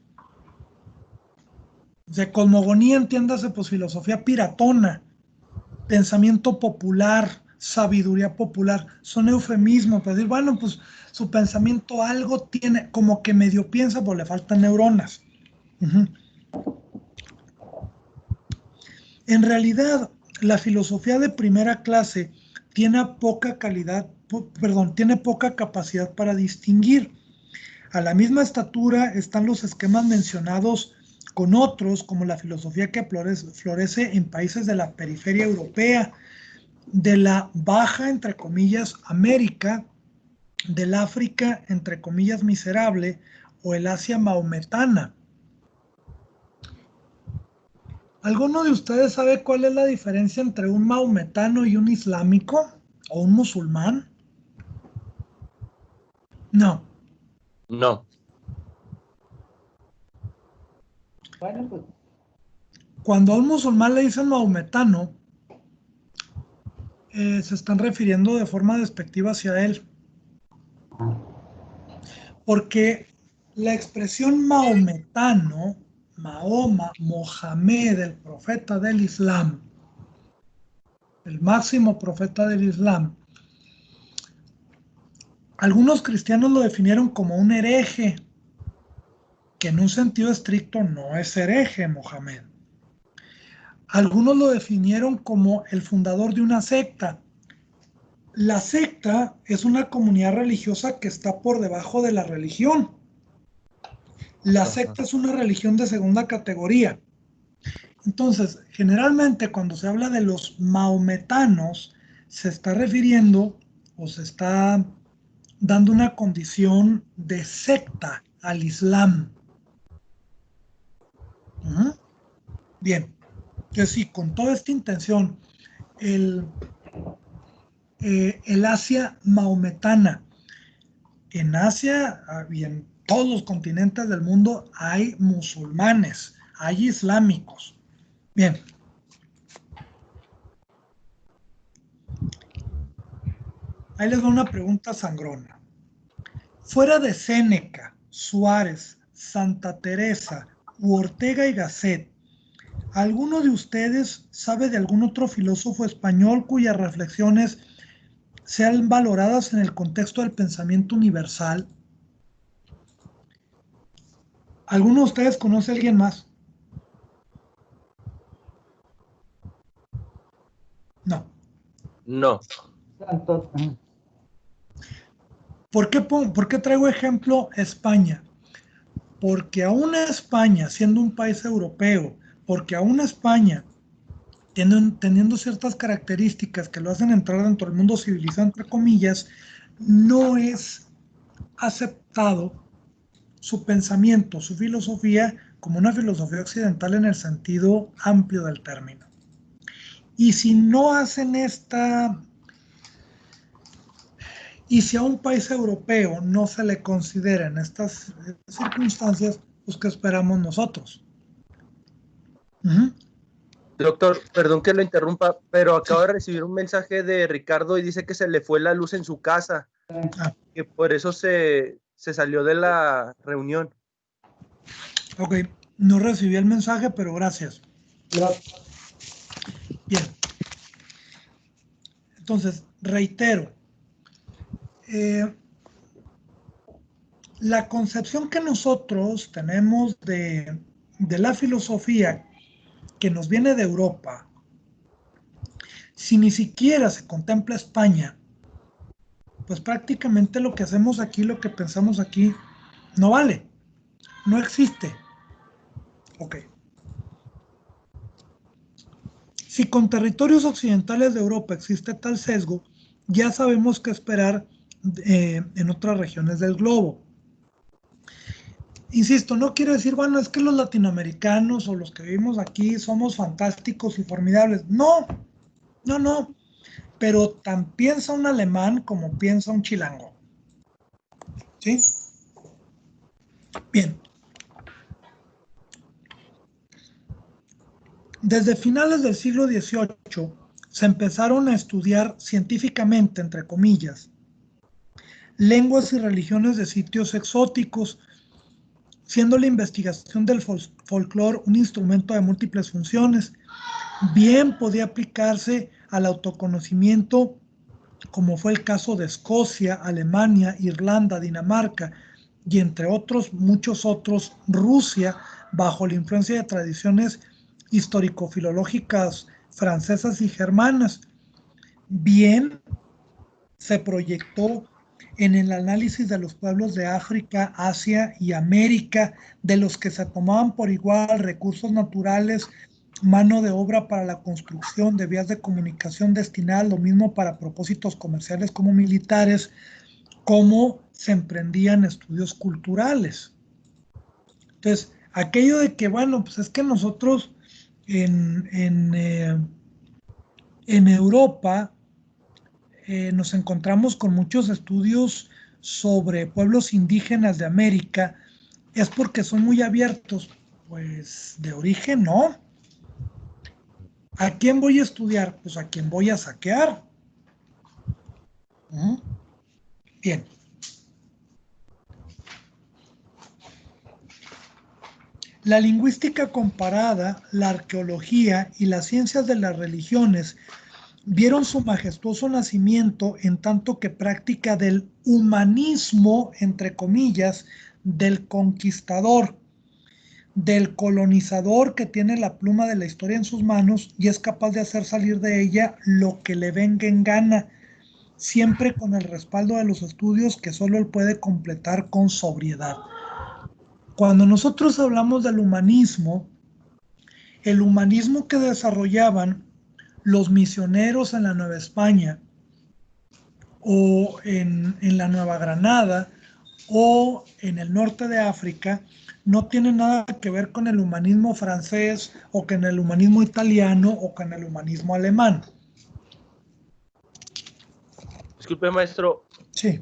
De cosmogonía entiéndase pues filosofía piratona, pensamiento popular, sabiduría popular. Son eufemismos para decir, bueno, pues su pensamiento algo tiene, como que medio piensa, pues le faltan neuronas. En realidad, la filosofía de primera clase tiene poca tiene poca capacidad para distinguir. A la misma estatura están los esquemas mencionados con otros, como la filosofía que florece en países de la periferia europea, de la baja, entre comillas, América, del África, entre comillas, miserable, o el Asia maometana. ¿Alguno de ustedes sabe cuál es la diferencia entre un maometano y un islámico o un musulmán? No. No. Bueno, pues Cuando a un musulmán le dicen maometano, se están refiriendo de forma despectiva hacia él. Porque la expresión maometano, Mahoma, Mohamed, el profeta del Islam, el máximo profeta del Islam, algunos cristianos lo definieron como un hereje, que en un sentido estricto no es hereje, Mohamed. Algunos lo definieron como el fundador de una secta. La secta es una comunidad religiosa que está por debajo de la religión. La secta es una religión de segunda categoría. Entonces, generalmente cuando se habla de los maometanos, se está refiriendo o se está dando una condición de secta al Islam. Bien. Que sí, con toda esta intención, el Asia maometana. En Asia y en todos los continentes del mundo hay musulmanes, hay islámicos. Bien. Ahí les doy una pregunta sangrona. Fuera de Séneca, Suárez, Santa Teresa u Ortega y Gasset, ¿alguno de ustedes sabe de algún otro filósofo español cuyas reflexiones sean valoradas en el contexto del pensamiento universal? ¿Alguno de ustedes conoce a alguien más? No. No. ¿Por qué traigo ejemplo España? Porque aún España, siendo un país europeo, porque aún España, teniendo ciertas características que lo hacen entrar dentro del mundo civilizado, entre comillas, no es aceptado su pensamiento, su filosofía, como una filosofía occidental en el sentido amplio del término. Y si no hacen y si a un país europeo no se le considera en estas circunstancias, pues ¿qué esperamos nosotros? Doctor, perdón que lo interrumpa, pero acabo de recibir un mensaje de Ricardo y dice que se le fue la luz en su casa, que por eso se salió de la reunión. Ok, no recibí el mensaje, pero gracias. Bien. Entonces, reitero, la concepción que nosotros tenemos de la filosofía que nos viene de Europa, si ni siquiera se contempla España, pues prácticamente lo que hacemos aquí, lo que pensamos aquí, no vale, no existe. Ok. Si con territorios occidentales de Europa existe tal sesgo, ya sabemos qué esperar en otras regiones del globo. Insisto, no quiero decir, bueno, es que los latinoamericanos o los que vivimos aquí somos fantásticos y formidables. No, no, no. Pero tan piensa un alemán como piensa un chilango. ¿Sí? Bien. Desde finales del siglo XVIII se empezaron a estudiar científicamente, entre comillas, lenguas y religiones de sitios exóticos, siendo la investigación del folclore un instrumento de múltiples funciones. Bien podía aplicarse al autoconocimiento, como fue el caso de Escocia, Alemania, Irlanda, Dinamarca y entre otros, muchos otros, Rusia, bajo la influencia de tradiciones histórico-filológicas francesas y germanas. Bien se proyectó en el análisis de los pueblos de África, Asia y América, de los que se tomaban por igual recursos naturales, mano de obra para la construcción de vías de comunicación destinadas lo mismo para propósitos comerciales como militares, como se emprendían estudios culturales. Entonces, aquello de que, bueno, pues es que nosotros en Europa nos encontramos con muchos estudios sobre pueblos indígenas de América, es porque son muy abiertos. Pues de origen no. ¿A quién voy a estudiar? Pues a quién voy a saquear. Bien. La lingüística comparada, la arqueología y las ciencias de las religiones vieron su majestuoso nacimiento en tanto que práctica del humanismo, entre comillas, del conquistador, del colonizador que tiene la pluma de la historia en sus manos y es capaz de hacer salir de ella lo que le venga en gana, siempre con el respaldo de los estudios que solo él puede completar con sobriedad. Cuando nosotros hablamos del humanismo, el humanismo que desarrollaban los misioneros en la Nueva España o en la Nueva Granada o en el norte de África no tiene nada que ver con el humanismo francés o con el humanismo italiano o con el humanismo alemán. Disculpe, maestro. Sí.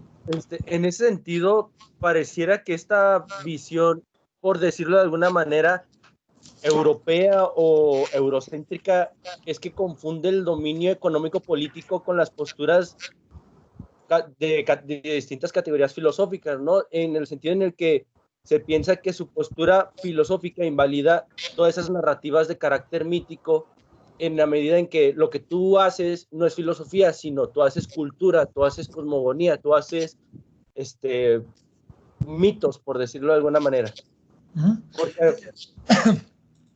En ese sentido, pareciera que esta visión, por decirlo de alguna manera, europea o eurocéntrica, es que confunde el dominio económico-político con las posturas de distintas categorías filosóficas, ¿no? En el sentido en el que se piensa que su postura filosófica invalida todas esas narrativas de carácter mítico, en la medida en que lo que tú haces no es filosofía, sino tú haces cultura, tú haces cosmogonía, tú haces mitos, por decirlo de alguna manera.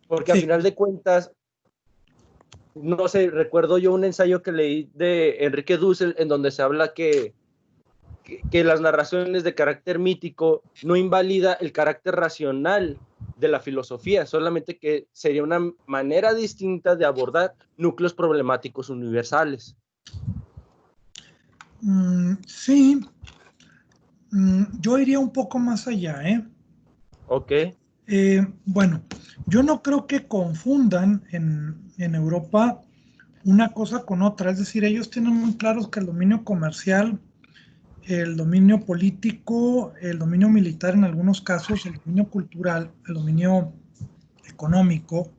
Porque sí, a final de cuentas, no sé, recuerdo yo un ensayo que leí de Enrique Dussel en donde se habla que las narraciones de carácter mítico no invalida el carácter racional de la filosofía, solamente que sería una manera distinta de abordar núcleos problemáticos universales. Sí, yo iría un poco más allá, ¿eh? Ok. Bueno, yo no creo que confundan en Europa una cosa con otra, es decir, ellos tienen muy claros que el dominio comercial, el dominio político, el dominio militar en algunos casos, el dominio cultural, el dominio económico,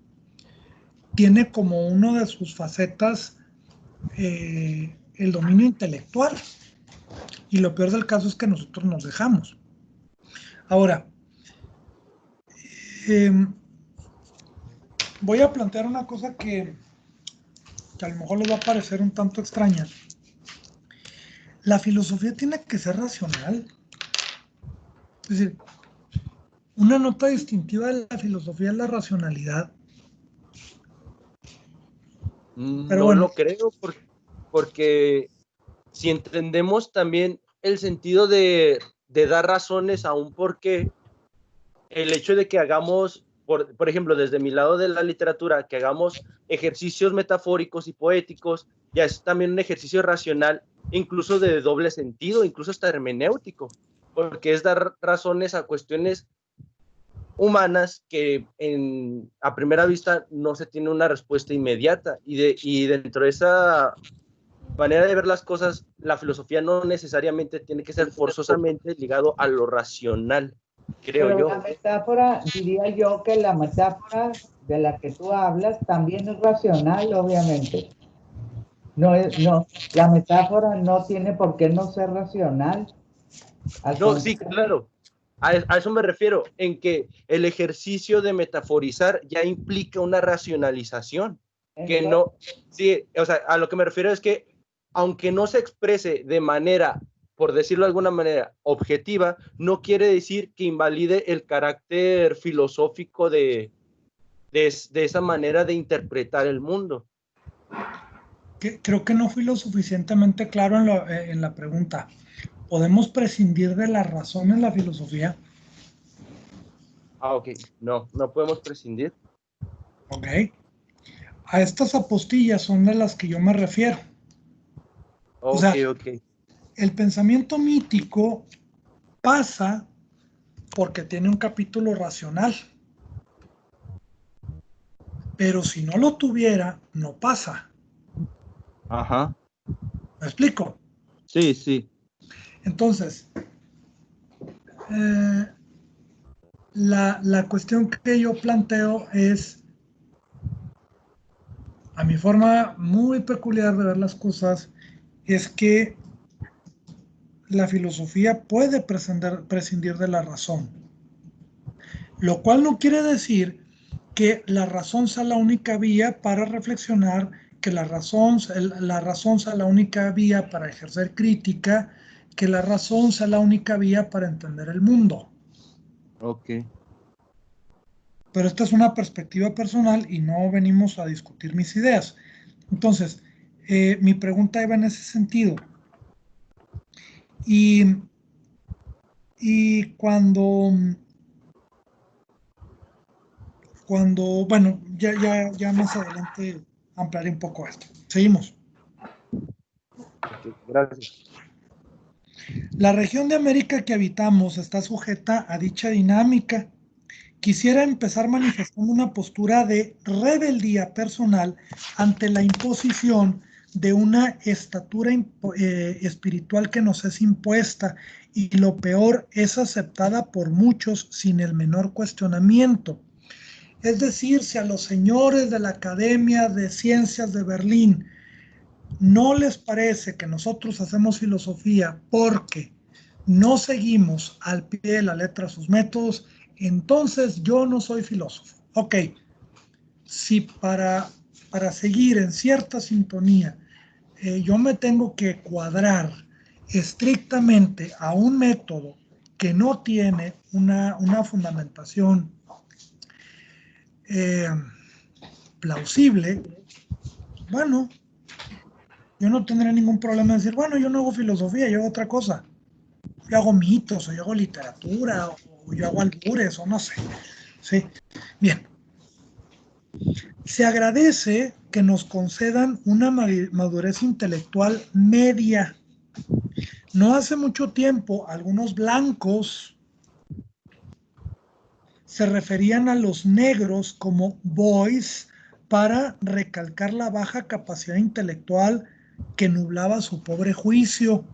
tiene como uno de sus facetas el dominio intelectual. Y lo peor del caso es que nosotros nos dejamos. Ahora, voy a plantear una cosa que a lo mejor les va a parecer un tanto extraña. La filosofía tiene que ser racional. Es decir, una nota distintiva de la filosofía es la racionalidad. Pero no bueno, lo creo porque si entendemos también el sentido de dar razones a un porqué, el hecho de que hagamos, por ejemplo, desde mi lado de la literatura, que hagamos ejercicios metafóricos y poéticos, ya es también un ejercicio racional, incluso de doble sentido, incluso hasta hermenéutico, porque es dar razones a cuestiones humanas que a primera vista no se tiene una respuesta inmediata, y dentro de esa manera de ver las cosas, la filosofía no necesariamente tiene que ser forzosamente ligado a lo racional, creo Pero yo. la metáfora, diría yo que la metáfora de la que tú hablas también es racional, obviamente. No, la metáfora no tiene por qué no ser racional. No, sí, claro. A eso me refiero, en que el ejercicio de metaforizar ya implica una racionalización. Entonces, que no, sí, o sea, a lo que me refiero es que, aunque no se exprese de manera, por decirlo de alguna manera, objetiva, no quiere decir que invalide el carácter filosófico de esa manera de interpretar el mundo. Creo que no fui lo suficientemente claro en la pregunta. ¿Podemos prescindir de la razón en la filosofía? Ok. No podemos prescindir. Ok. A estas apostillas son de las que yo me refiero. Okay, o sea, okay. El pensamiento mítico pasa porque tiene un capítulo racional. Pero si no lo tuviera, no pasa. Ajá. ¿Me explico? Sí, sí. Entonces, la cuestión que yo planteo es, a mi forma muy peculiar de ver las cosas, es que la filosofía puede prescindir de la razón. Lo cual no quiere decir que la razón sea la única vía para reflexionar, que la razón sea la única vía para ejercer crítica, que la razón sea la única vía para entender el mundo. Ok. Pero esta es una perspectiva personal y no venimos a discutir mis ideas. Entonces, mi pregunta iba en ese sentido. Y cuando bueno, ya más adelante ampliaré un poco esto. Seguimos. Okay, gracias. La región de América que habitamos está sujeta a dicha dinámica quisiera empezar manifestando una postura de rebeldía personal ante la imposición de una estatura espiritual que nos es impuesta y lo peor es aceptada por muchos sin el menor cuestionamiento. Es decir, si a los señores de la Academia de Ciencias de Berlín no les parece que nosotros hacemos filosofía porque no seguimos al pie de la letra sus métodos, entonces yo no soy filósofo. Ok, si para seguir en cierta sintonía yo me tengo que cuadrar estrictamente a un método que no tiene una fundamentación plausible, bueno, yo no tendré ningún problema en decir, bueno, yo no hago filosofía, yo hago otra cosa. Yo hago mitos, o yo hago literatura, o yo hago albures, o no sé. ¿Sí? Bien. Se agradece que nos concedan una madurez intelectual media. No hace mucho tiempo, algunos blancos se referían a los negros como boys para recalcar la baja capacidad intelectual que nublaba su pobre juicio.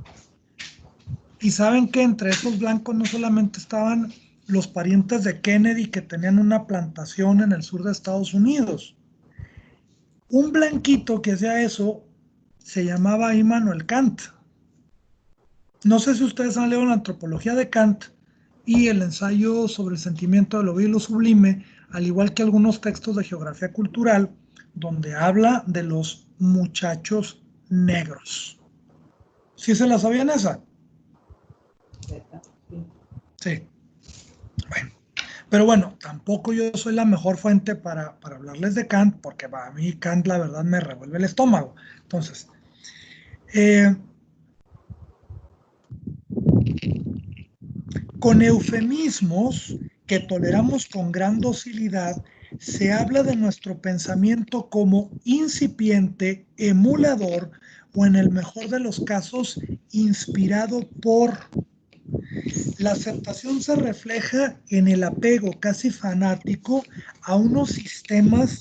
Y saben que entre esos blancos no solamente estaban los parientes de Kennedy que tenían una plantación en el sur de Estados Unidos. Un blanquito que hacía eso se llamaba Immanuel Kant. No sé si ustedes han leído la antropología de Kant y el ensayo sobre el sentimiento de lo bello y lo sublime, al igual que algunos textos de geografía cultural, donde habla de los muchachos negros. ¿Sí se la sabían esa? Sí. Bueno. Pero bueno, tampoco yo soy la mejor fuente para hablarles de Kant, porque para mí Kant la verdad me revuelve el estómago. Entonces, con eufemismos que toleramos con gran docilidad, se habla de nuestro pensamiento como incipiente, emulador o en el mejor de los casos, inspirado por. La aceptación se refleja en el apego casi fanático a unos sistemas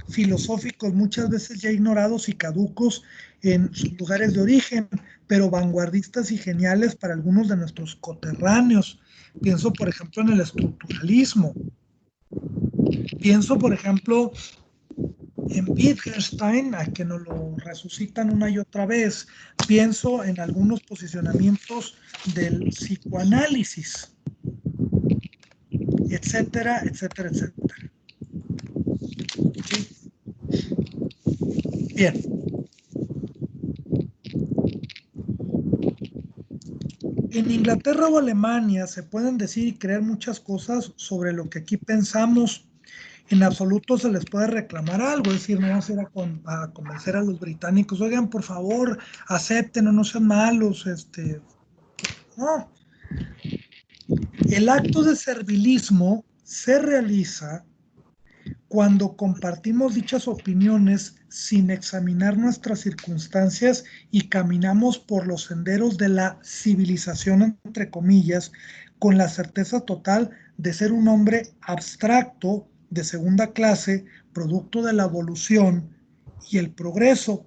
filosóficos muchas veces ya ignorados y caducos en sus lugares de origen, pero vanguardistas y geniales para algunos de nuestros coterráneos. Pienso, por ejemplo, en el estructuralismo. Pienso, por ejemplo, en Wittgenstein, a que nos lo resucitan una y otra vez. Pienso en algunos posicionamientos del psicoanálisis, etcétera, etcétera, etcétera. ¿Sí? Bien. En Inglaterra o Alemania se pueden decir y creer muchas cosas sobre lo que aquí pensamos. En absoluto se les puede reclamar algo, es decir, no vamos a ir a convencer a los británicos, oigan, por favor, acepten o no sean malos, no. El acto de servilismo se realiza cuando compartimos dichas opiniones sin examinar nuestras circunstancias y caminamos por los senderos de la civilización, entre comillas, con la certeza total de ser un hombre abstracto de segunda clase, producto de la evolución y el progreso,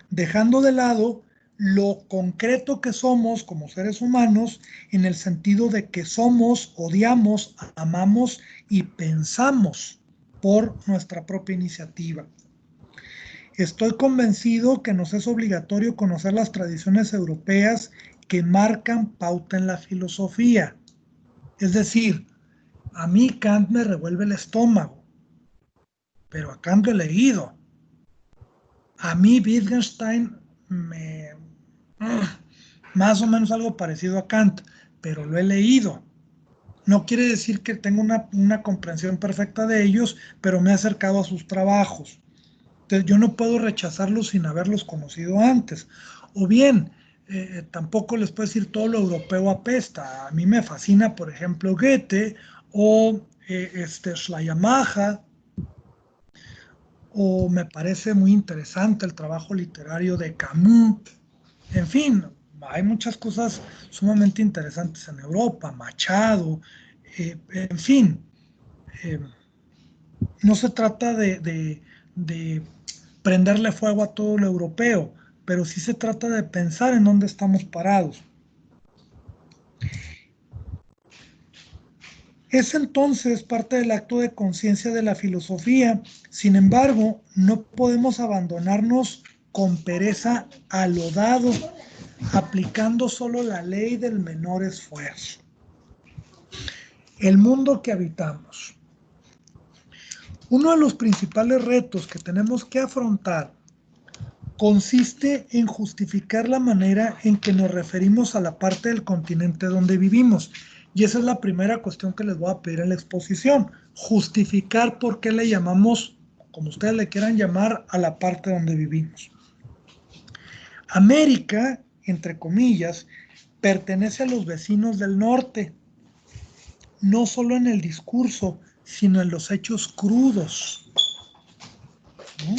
dejando de lado lo concreto que somos como seres humanos en el sentido de que somos, odiamos, amamos y pensamos por nuestra propia iniciativa. Estoy convencido que nos es obligatorio conocer las tradiciones europeas que marcan pauta en la filosofía. Es decir, a mí Kant me revuelve el estómago, pero a Kant lo he leído. A mí Wittgenstein más o menos algo parecido a Kant, pero lo he leído. No quiere decir que tenga una comprensión perfecta de ellos, pero me he acercado a sus trabajos. Entonces yo no puedo rechazarlos sin haberlos conocido antes. O bien, tampoco les puedo decir todo lo europeo apesta. A mí me fascina, por ejemplo, Goethe o Schleiermacher, o me parece muy interesante el trabajo literario de Camus. En fin, hay muchas cosas sumamente interesantes en Europa, Machado, En fin, no se trata de prenderle fuego a todo lo europeo, pero sí se trata de pensar en dónde estamos parados. Es entonces parte del acto de conciencia de la filosofía. Sin embargo, no podemos abandonarnos con pereza a lo dado, aplicando solo la ley del menor esfuerzo. El mundo que habitamos. Uno de los principales retos que tenemos que afrontar consiste en justificar la manera en que nos referimos a la parte del continente donde vivimos. Y esa es la primera cuestión que les voy a pedir en la exposición. Justificar por qué le llamamos, como ustedes le quieran llamar, a la parte donde vivimos. América, entre comillas, pertenece a los vecinos del norte, no solo en el discurso, sino en los hechos crudos, ¿no?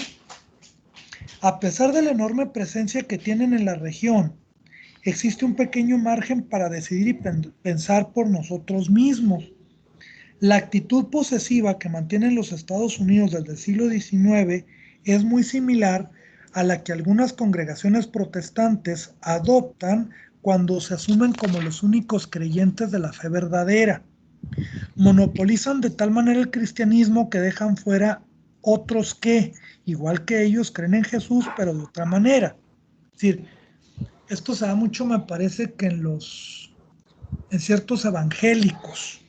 A pesar de la enorme presencia que tienen en la región, existe un pequeño margen para decidir y pensar por nosotros mismos. La actitud posesiva que mantienen los Estados Unidos desde el siglo XIX es muy similar a la que algunas congregaciones protestantes adoptan cuando se asumen como los únicos creyentes de la fe verdadera. Monopolizan de tal manera el cristianismo que dejan fuera otros que, igual que ellos, creen en Jesús, pero de otra manera. Es decir, esto se da mucho, me parece, que en ciertos evangélicos.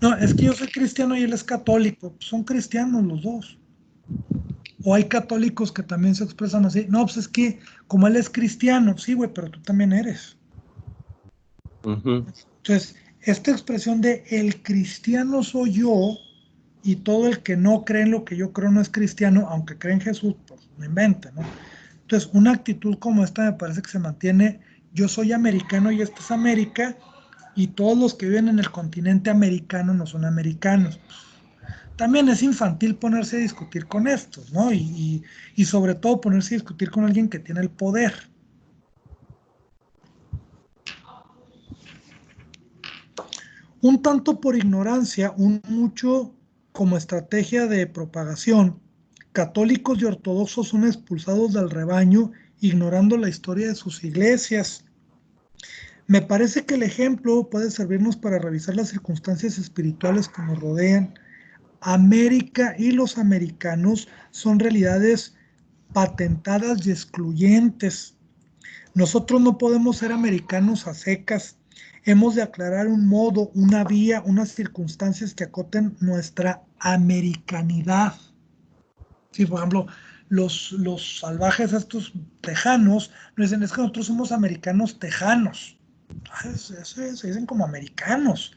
No, es que yo soy cristiano y él es católico. Pues son cristianos los dos. O hay católicos que también se expresan así. No, pues es que como él es cristiano, sí, güey, pero tú también eres. Entonces, esta expresión de el cristiano soy yo y todo el que no cree en lo que yo creo no es cristiano, aunque cree en Jesús, pues me inventa, ¿no? Entonces, una actitud como esta me parece que se mantiene, yo soy americano y esta es América, y todos los que viven en el continente americano no son americanos. También es infantil ponerse a discutir con estos, ¿no? Y sobre todo ponerse a discutir con alguien que tiene el poder. Un tanto por ignorancia, un mucho como estrategia de propagación, católicos y ortodoxos son expulsados del rebaño ignorando la historia de sus iglesias. Me parece que el ejemplo puede servirnos para revisar las circunstancias espirituales que nos rodean. América y los americanos son realidades patentadas y excluyentes. Nosotros no podemos ser americanos a secas. Hemos de aclarar un modo, una vía, unas circunstancias que acoten nuestra americanidad. Sí, por ejemplo, los salvajes estos tejanos nos dicen, es que nosotros somos americanos tejanos. Se dicen como americanos.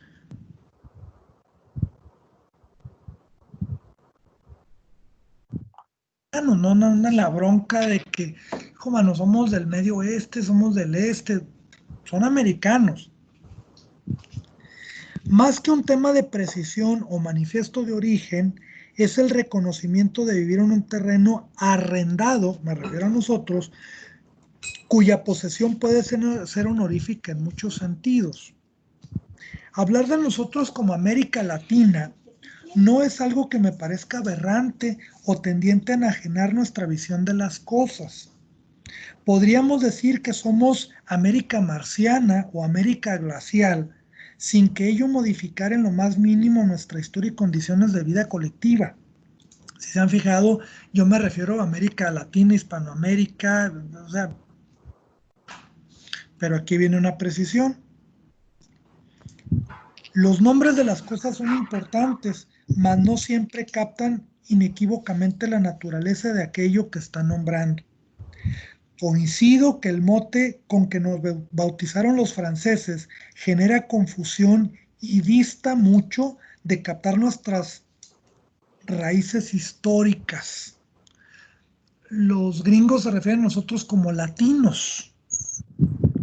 No andan la bronca de que, como no somos del medio oeste, somos del este, son americanos. Más que un tema de precisión o manifiesto de origen, es el reconocimiento de vivir en un terreno arrendado, me refiero a nosotros, cuya posesión puede ser honorífica en muchos sentidos. Hablar de nosotros como América Latina no es algo que me parezca aberrante o tendiente a enajenar nuestra visión de las cosas. Podríamos decir que somos América marciana o América glacial, sin que ello modificara en lo más mínimo nuestra historia y condiciones de vida colectiva. Si se han fijado, yo me refiero a América Latina, Hispanoamérica, o sea, pero aquí viene una precisión. Los nombres de las cosas son importantes, mas no siempre captan inequívocamente la naturaleza de aquello que están nombrando. Coincido que el mote con que nos bautizaron los franceses genera confusión y dista mucho de captar nuestras raíces históricas. Los gringos se refieren a nosotros como latinos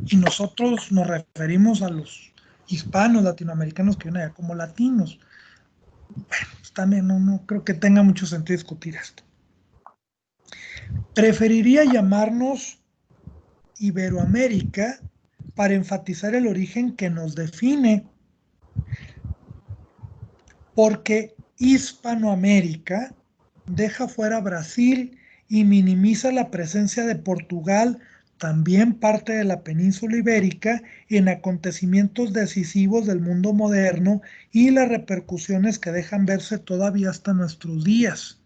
y nosotros nos referimos a los hispanos, latinoamericanos que vienen allá como latinos. Bueno, pues también no creo que tenga mucho sentido discutir esto. Preferiría llamarnos Iberoamérica para enfatizar el origen que nos define. porque Hispanoamérica deja fuera a Brasil y minimiza la presencia de Portugal, también parte de la península ibérica, en acontecimientos decisivos del mundo moderno y las repercusiones que dejan verse todavía hasta nuestros días.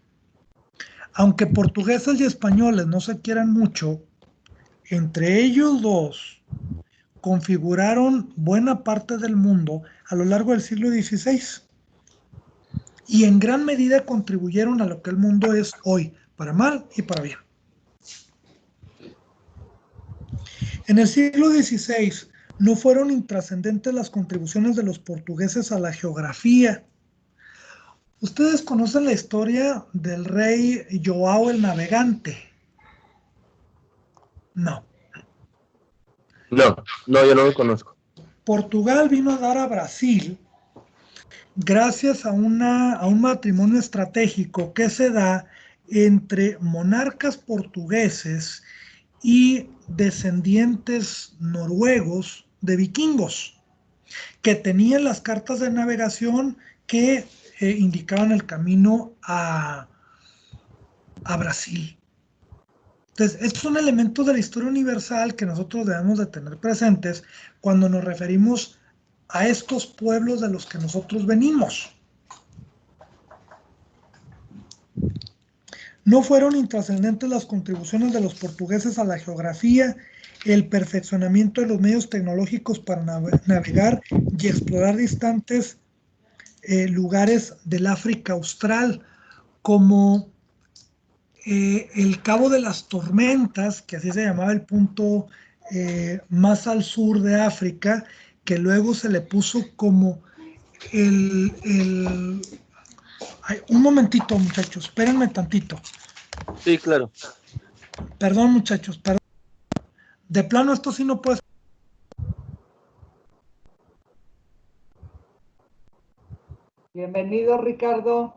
Aunque portugueses y españoles no se quieran mucho, entre ellos dos configuraron buena parte del mundo a lo largo del siglo XVI y en gran medida contribuyeron a lo que el mundo es hoy, para mal y para bien. En el siglo XVI no fueron intrascendentes las contribuciones de los portugueses a la geografía. ¿Ustedes conocen la historia del rey João el Navegante? No. No, yo no lo conozco. Portugal vino a dar a Brasil gracias a un matrimonio estratégico que se da entre monarcas portugueses y descendientes noruegos de vikingos, que tenían las cartas de navegación que indicaban el camino a Brasil. Entonces, estos son elementos de la historia universal que nosotros debemos de tener presentes cuando nos referimos a estos pueblos de los que nosotros venimos. No fueron intrascendentes las contribuciones de los portugueses a la geografía, el perfeccionamiento de los medios tecnológicos para navegar y explorar distantes lugares del África Austral, como el Cabo de las Tormentas, que así se llamaba el punto más al sur de África, que luego se le puso como Ay, un momentito, muchachos, espérenme tantito. Sí, claro. Perdón, muchachos, perdón. De plano, esto sí no puede. Bienvenido, Ricardo.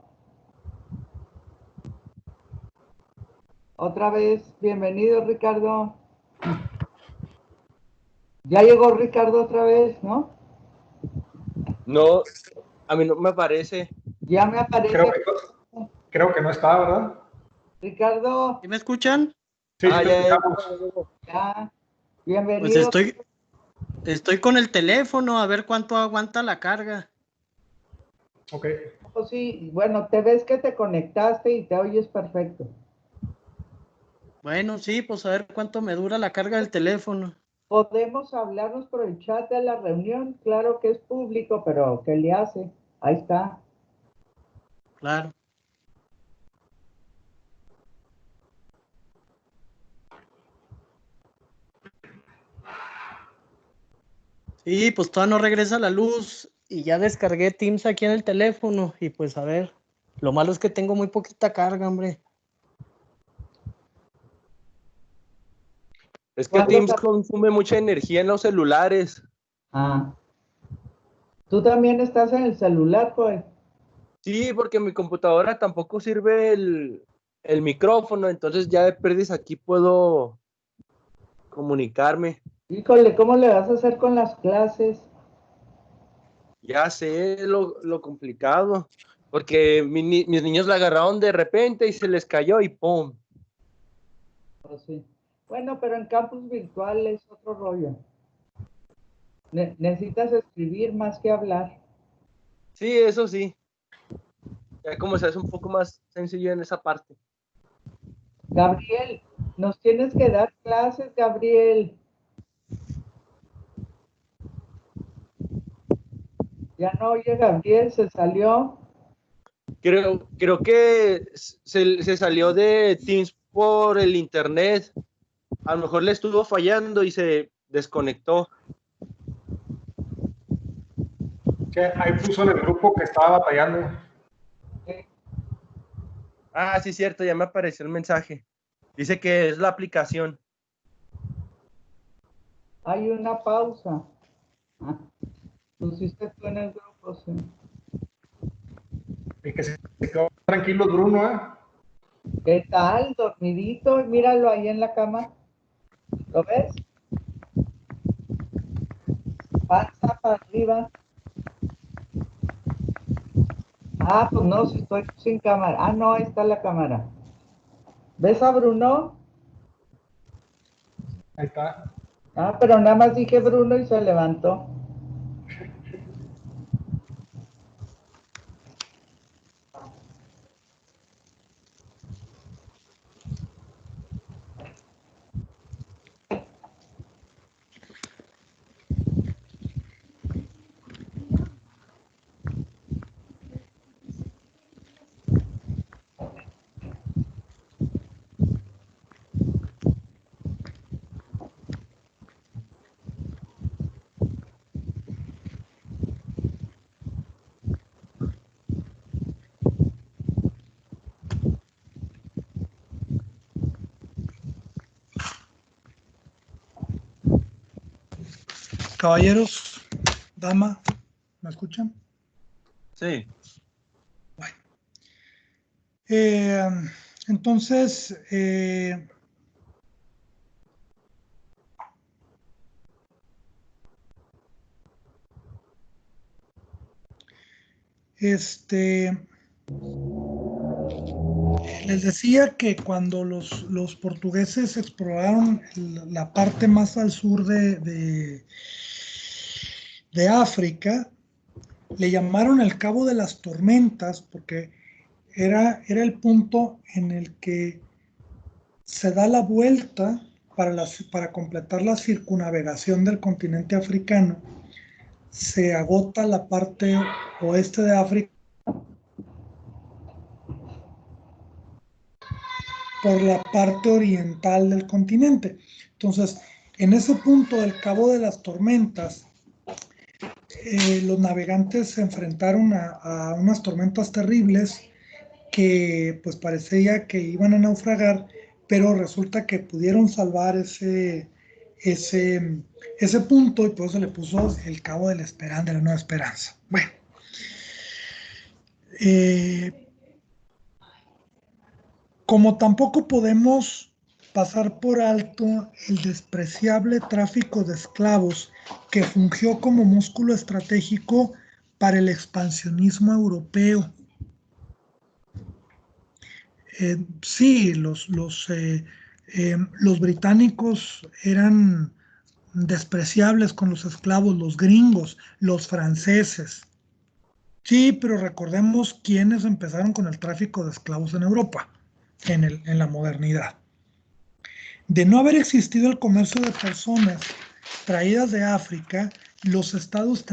Otra vez, bienvenido, Ricardo. Ya llegó Ricardo otra vez, ¿no? No, a mí no me parece. Ya me aparece. Creo que no está, ¿verdad? Ricardo. ¿Sí me escuchan? Sí, sí, te ya. Ya. Bienvenido. Pues estoy con el teléfono a ver cuánto aguanta la carga. Ok. Pues sí, bueno, te ves que te conectaste y te oyes perfecto. Bueno, sí, pues a ver cuánto me dura la carga del teléfono. Podemos hablarnos por el chat de la reunión, claro que es público, pero ¿qué le hace? Ahí está. Claro. Sí, pues todavía no regresa la luz y ya descargué Teams aquí en el teléfono y pues a ver, lo malo es que tengo muy poquita carga, hombre. Es que Teams consume mucha energía en los celulares. Ah. ¿Tú también estás en el celular, pues? Sí, porque mi computadora tampoco sirve el micrófono, entonces ya de perdiz aquí puedo comunicarme. Híjole, ¿cómo le vas a hacer con las clases? Ya sé lo complicado, porque mis niños la agarraron de repente y se les cayó y ¡pum! Oh, sí. Bueno, pero en campus virtual es otro rollo. Necesitas escribir más que hablar. Sí, eso sí. Ya como se hace un poco más sencillo en esa parte. Gabriel, nos tienes que dar clases, Gabriel. Ya no oye Gabriel, se salió. Creo que se salió de Teams por el internet. A lo mejor le estuvo fallando y se desconectó. Que ahí puso en el grupo que estaba batallando. Ah, sí, cierto, ya me apareció el mensaje. Dice que es la aplicación. Hay una pausa. Ah, pusiste tú en el grupo, sí. Y que se quedó tranquilo Bruno, ¿eh? ¿Qué tal? Dormidito, míralo ahí en la cama. ¿Lo ves? Panza para arriba. Ah, pues no, si estoy sin cámara. Ah, no, ahí está la cámara. ¿Ves a Bruno? Ahí está. Ah, pero nada más dije Bruno y se levantó. Caballeros, dama, ¿me escuchan? Sí. Eh, entonces, les decía que cuando los portugueses exploraron la parte más al sur de África, le llamaron el Cabo de las Tormentas porque era el punto en el que se da la vuelta para completar la circunnavegación del continente africano. Se agota la parte oeste de África por la parte oriental del continente. Entonces, en ese punto del Cabo de las Tormentas, los navegantes se enfrentaron a unas tormentas terribles que pues parecía que iban a naufragar, pero resulta que pudieron salvar ese, ese punto y por eso le puso el Cabo de la Esperanza, de la Nueva Esperanza. Bueno, como tampoco podemos pasar por alto el despreciable tráfico de esclavos que fungió como músculo estratégico para el expansionismo europeo. Sí, los británicos eran despreciables con los esclavos, los gringos, los franceses. Sí, pero recordemos quiénes empezaron con el tráfico de esclavos en Europa, en la modernidad. De no haber existido el comercio de personas traídas de África, los Estados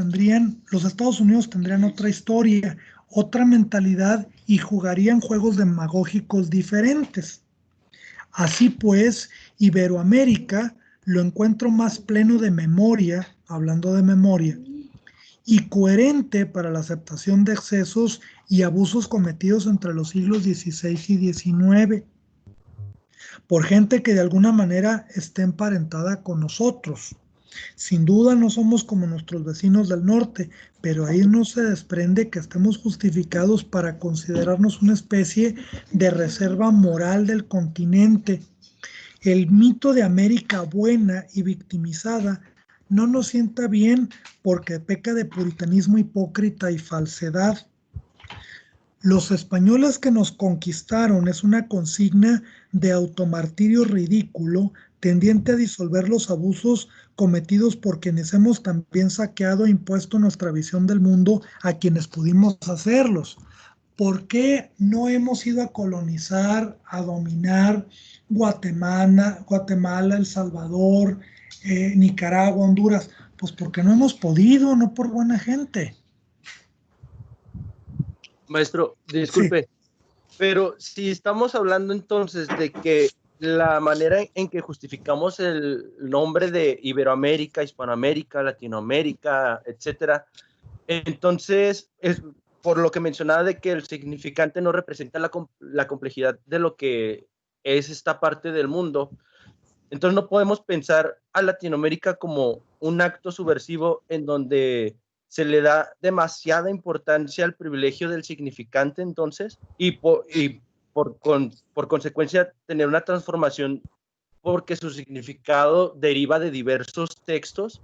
Unidos tendrían otra historia, otra mentalidad y jugarían juegos demagógicos diferentes. Así pues, Iberoamérica lo encuentro más pleno de memoria, hablando de memoria, y coherente para la aceptación de excesos y abusos cometidos entre los siglos XVI y XIX por gente que de alguna manera esté emparentada con nosotros. Sin duda no somos como nuestros vecinos del norte, pero ahí no se desprende que estemos justificados para considerarnos una especie de reserva moral del continente. El mito de América buena y victimizada no nos sienta bien porque peca de puritanismo hipócrita y falsedad. Los españoles que nos conquistaron es una consigna de automartirio ridículo tendiente a disolver los abusos cometidos por quienes hemos también saqueado e impuesto nuestra visión del mundo a quienes pudimos hacerlos. ¿Por qué no hemos ido a colonizar, a dominar Guatemala, El Salvador, Nicaragua, Honduras? Pues porque no hemos podido, no por buena gente. Maestro, disculpe, sí, pero si estamos hablando entonces de que la manera en que justificamos el nombre de Iberoamérica, Hispanoamérica, Latinoamérica, etcétera, entonces es por lo que mencionaba de que el significante no representa la complejidad de lo que es esta parte del mundo, entonces no podemos pensar a Latinoamérica como un acto subversivo en donde se le da demasiada importancia al privilegio del significante entonces y por consecuencia tener una transformación porque su significado deriva de diversos textos,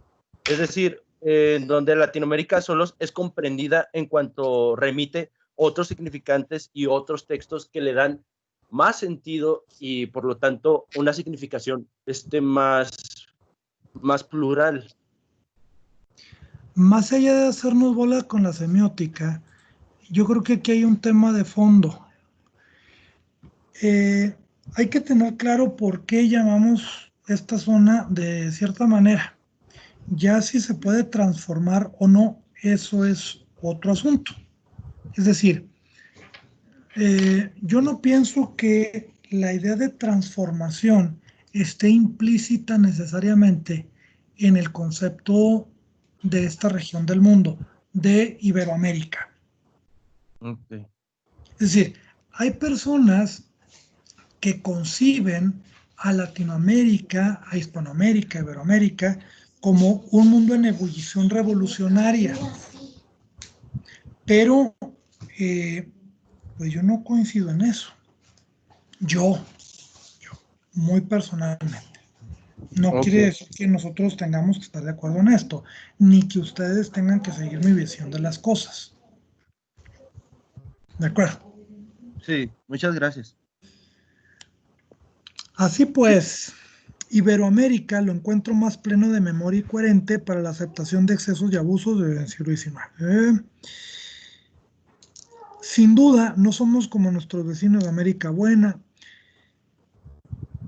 es decir, en donde Latinoamérica solo es comprendida en cuanto remite otros significantes y otros textos que le dan más sentido y por lo tanto una significación más plural. Más allá de hacernos bola con la semiótica, yo creo que aquí hay un tema de fondo. Hay que tener claro por qué llamamos esta zona de cierta manera. Ya si se puede transformar o no, eso es otro asunto. Es decir, yo no pienso que la idea de transformación esté implícita necesariamente en el concepto de esta región del mundo, de Iberoamérica. Okay. Es decir, hay personas que conciben a Latinoamérica, a Hispanoamérica, a Iberoamérica, como un mundo en ebullición revolucionaria. Pero pues yo no coincido en eso. Yo muy personalmente. No quiere decir que nosotros tengamos que estar de acuerdo en esto, ni que ustedes tengan que seguir mi visión de las cosas. ¿De acuerdo? Sí, muchas gracias. Así pues, Iberoamérica lo encuentro más pleno de memoria y coherente para la aceptación de excesos y abusos del siglo XIX. Sin duda, no somos como nuestros vecinos de América Buena.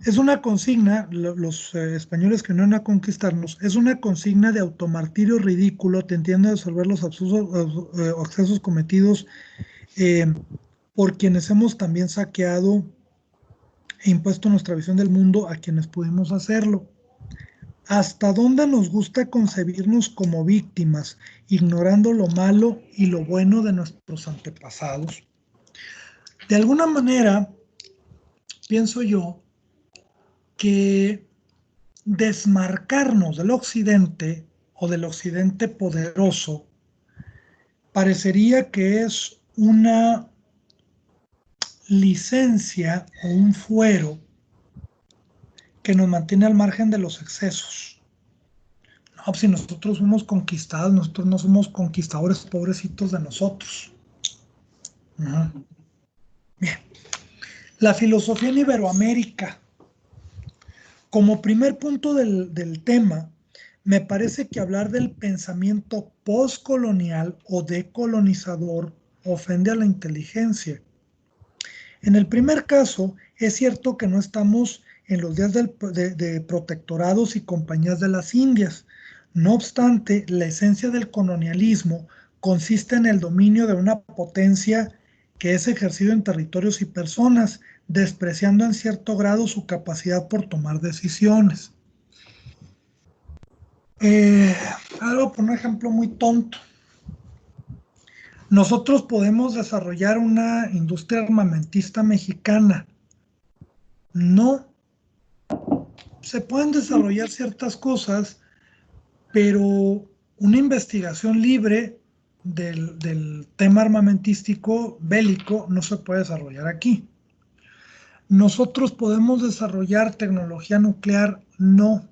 Es una consigna, los españoles que vinieron a conquistarnos, es una consigna de automartirio ridículo, tendiendo a resolver los excesos cometidos por quienes hemos también saqueado e impuesto nuestra visión del mundo a quienes pudimos hacerlo. ¿Hasta dónde nos gusta concebirnos como víctimas, ignorando lo malo y lo bueno de nuestros antepasados? De alguna manera, pienso yo que desmarcarnos del occidente o del occidente poderoso parecería que es una licencia o un fuero que nos mantiene al margen de los excesos. No, si nosotros somos conquistados, nosotros no somos conquistadores, pobrecitos de nosotros. Bien. La filosofía en Iberoamérica. Como primer punto del tema, me parece que hablar del pensamiento postcolonial o decolonizador ofende a la inteligencia. En el primer caso, es cierto que no estamos en los días de protectorados y compañías de las Indias. No obstante, la esencia del colonialismo consiste en el dominio de una potencia que es ejercido en territorios y personas, despreciando en cierto grado su capacidad por tomar decisiones. Algo por un ejemplo muy tonto. Nosotros podemos desarrollar una industria armamentista mexicana. No. Se pueden desarrollar ciertas cosas, pero una investigación libre del tema armamentístico bélico no se puede desarrollar aquí. Nosotros podemos desarrollar tecnología nuclear, no.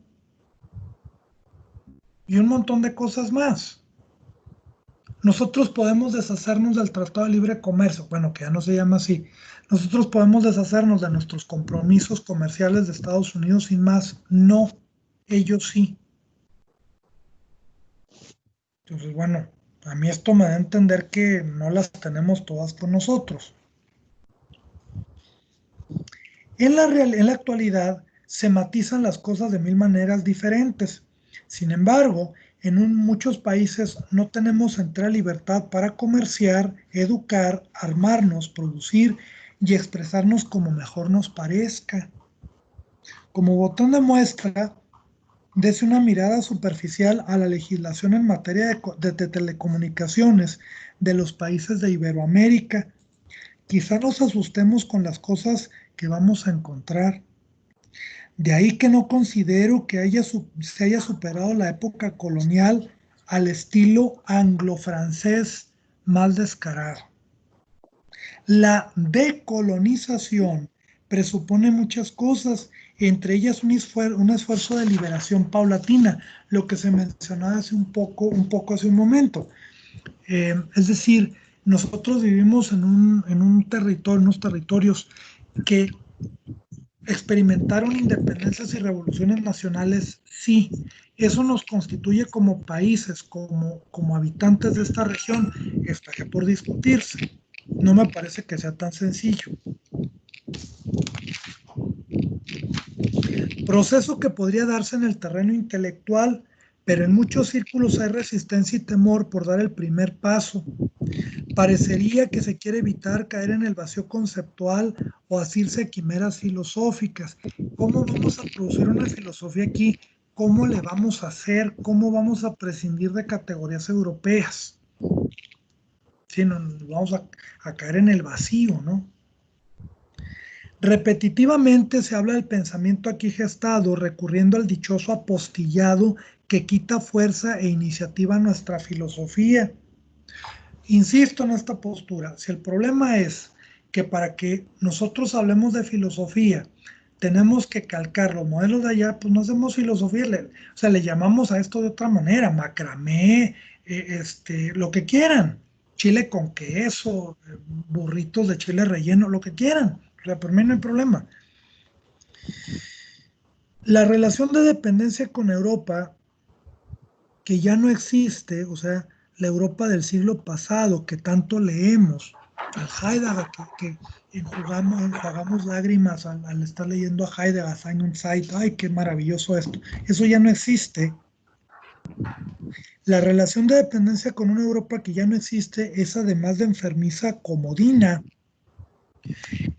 Y un montón de cosas más. Nosotros podemos deshacernos del Tratado de Libre Comercio, bueno, que ya no se llama así. Nosotros podemos deshacernos de nuestros compromisos comerciales de Estados Unidos sin más. No, ellos sí. Entonces, bueno, a mí esto me da a entender que no las tenemos todas con nosotros. En la actualidad se matizan las cosas de mil maneras diferentes. Sin embargo, en muchos países no tenemos entera libertad para comerciar, educar, armarnos, producir y expresarnos como mejor nos parezca. Como botón de muestra, dese una mirada superficial a la legislación en materia de telecomunicaciones de los países de Iberoamérica. Quizá nos asustemos con las cosas que vamos a encontrar. De ahí que no considero que se haya superado la época colonial al estilo anglo-francés más descarado. La decolonización presupone muchas cosas, entre ellas un esfuerzo de liberación paulatina, lo que se mencionaba hace un poco hace un momento. Es decir, nosotros vivimos en un territorio, unos territorios que experimentaron independencias y revoluciones nacionales, sí. Eso nos constituye como países, como habitantes de esta región. Estaría por discutirse. No me parece que sea tan sencillo. Proceso que podría darse en el terreno intelectual, pero en muchos círculos hay resistencia y temor por dar el primer paso. Parecería que se quiere evitar caer en el vacío conceptual o asirse a quimeras filosóficas. ¿Cómo vamos a producir una filosofía aquí? ¿Cómo le vamos a hacer? ¿Cómo vamos a prescindir de categorías europeas? Si no, nos vamos a caer en el vacío, ¿no? Repetitivamente se habla del pensamiento aquí gestado, recurriendo al dichoso apostillado que quita fuerza e iniciativa a nuestra filosofía. Insisto en esta postura, si el problema es que para que nosotros hablemos de filosofía tenemos que calcar los modelos de allá, pues no hacemos filosofía, o sea, le llamamos a esto de otra manera, macramé, lo que quieran, chile con queso, burritos de chile relleno, lo que quieran, o sea, por mí no hay problema. La relación de dependencia con Europa, que ya no existe, o sea, la Europa del siglo pasado, que tanto leemos, al Heidegger, que enjugamos lágrimas al estar leyendo a Heidegger, Sein und Zeit, ay, qué maravilloso esto. Eso ya no existe. La relación de dependencia con una Europa que ya no existe es, además de enfermiza, comodina.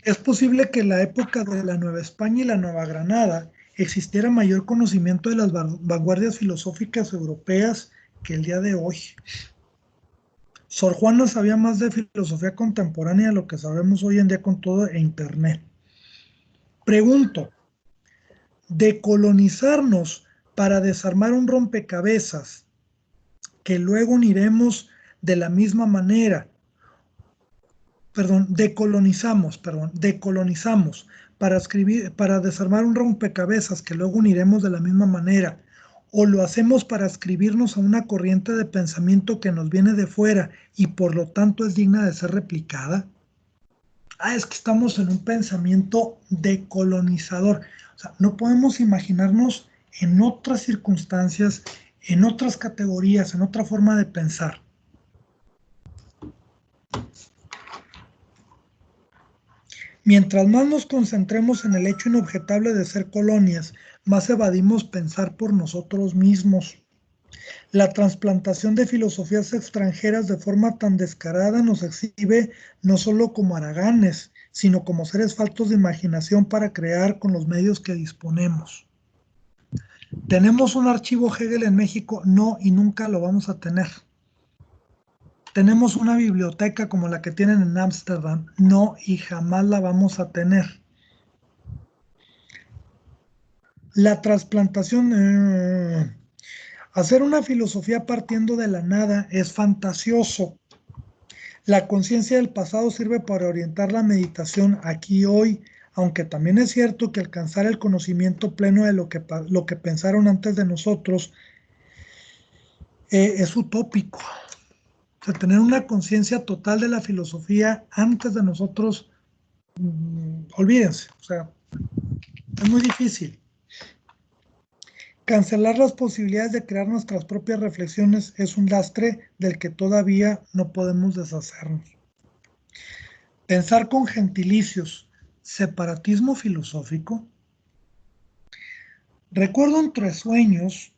Es posible que en la época de la Nueva España y la Nueva Granada existiera mayor conocimiento de las vanguardias filosóficas europeas que el día de hoy. Sor Juana sabía más de filosofía contemporánea de lo que sabemos hoy en día con todo e internet. Pregunto, decolonizarnos para desarmar un rompecabezas que luego uniremos de la misma manera, decolonizamos para desarmar un rompecabezas que luego uniremos de la misma manera, o lo hacemos para escribirnos a una corriente de pensamiento que nos viene de fuera y por lo tanto es digna de ser replicada. Es que estamos en un pensamiento decolonizador. O sea, no podemos imaginarnos en otras circunstancias, en otras categorías, en otra forma de pensar. Mientras más nos concentremos en el hecho inobjetable de ser colonias, más evadimos pensar por nosotros mismos. La trasplantación de filosofías extranjeras de forma tan descarada nos exhibe no solo como haraganes, sino como seres faltos de imaginación para crear con los medios que disponemos. ¿Tenemos un archivo Hegel en México? No, y nunca lo vamos a tener. ¿Tenemos una biblioteca como la que tienen en Ámsterdam? No, y jamás la vamos a tener. La trasplantación... hacer una filosofía partiendo de la nada es fantasioso. La conciencia del pasado sirve para orientar la meditación aquí y hoy, aunque también es cierto que alcanzar el conocimiento pleno de lo que pensaron antes de nosotros es utópico. O sea, tener una conciencia total de la filosofía antes de nosotros, olvídense, o sea, es muy difícil. Cancelar las posibilidades de crear nuestras propias reflexiones es un lastre del que todavía no podemos deshacernos. Pensar con gentilicios, separatismo filosófico. Recuerdo entre sueños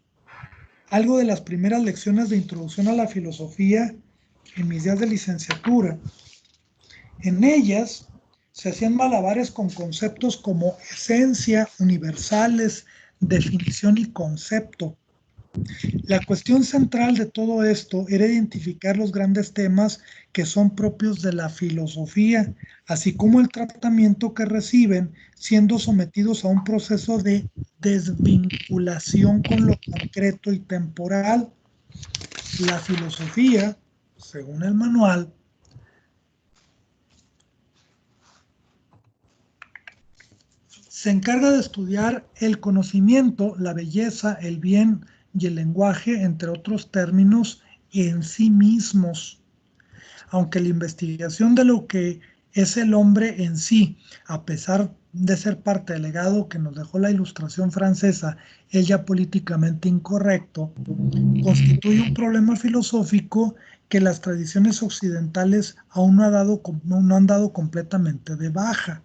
algo de las primeras lecciones de introducción a la filosofía en mis días de licenciatura. En ellas se hacían malabares con conceptos como esencia, universales, definición y concepto. La cuestión central de todo esto era identificar los grandes temas que son propios de la filosofía, así como el tratamiento que reciben siendo sometidos a un proceso de desvinculación con lo concreto y temporal. La filosofía, según el manual, se encarga de estudiar el conocimiento, la belleza, el bien y el lenguaje, entre otros términos, en sí mismos. aunque la investigación de lo que es el hombre en sí, a pesar de ser parte del legado que nos dejó la Ilustración francesa, es ya políticamente incorrecto, constituye un problema filosófico que las tradiciones occidentales aún no han dado completamente de baja.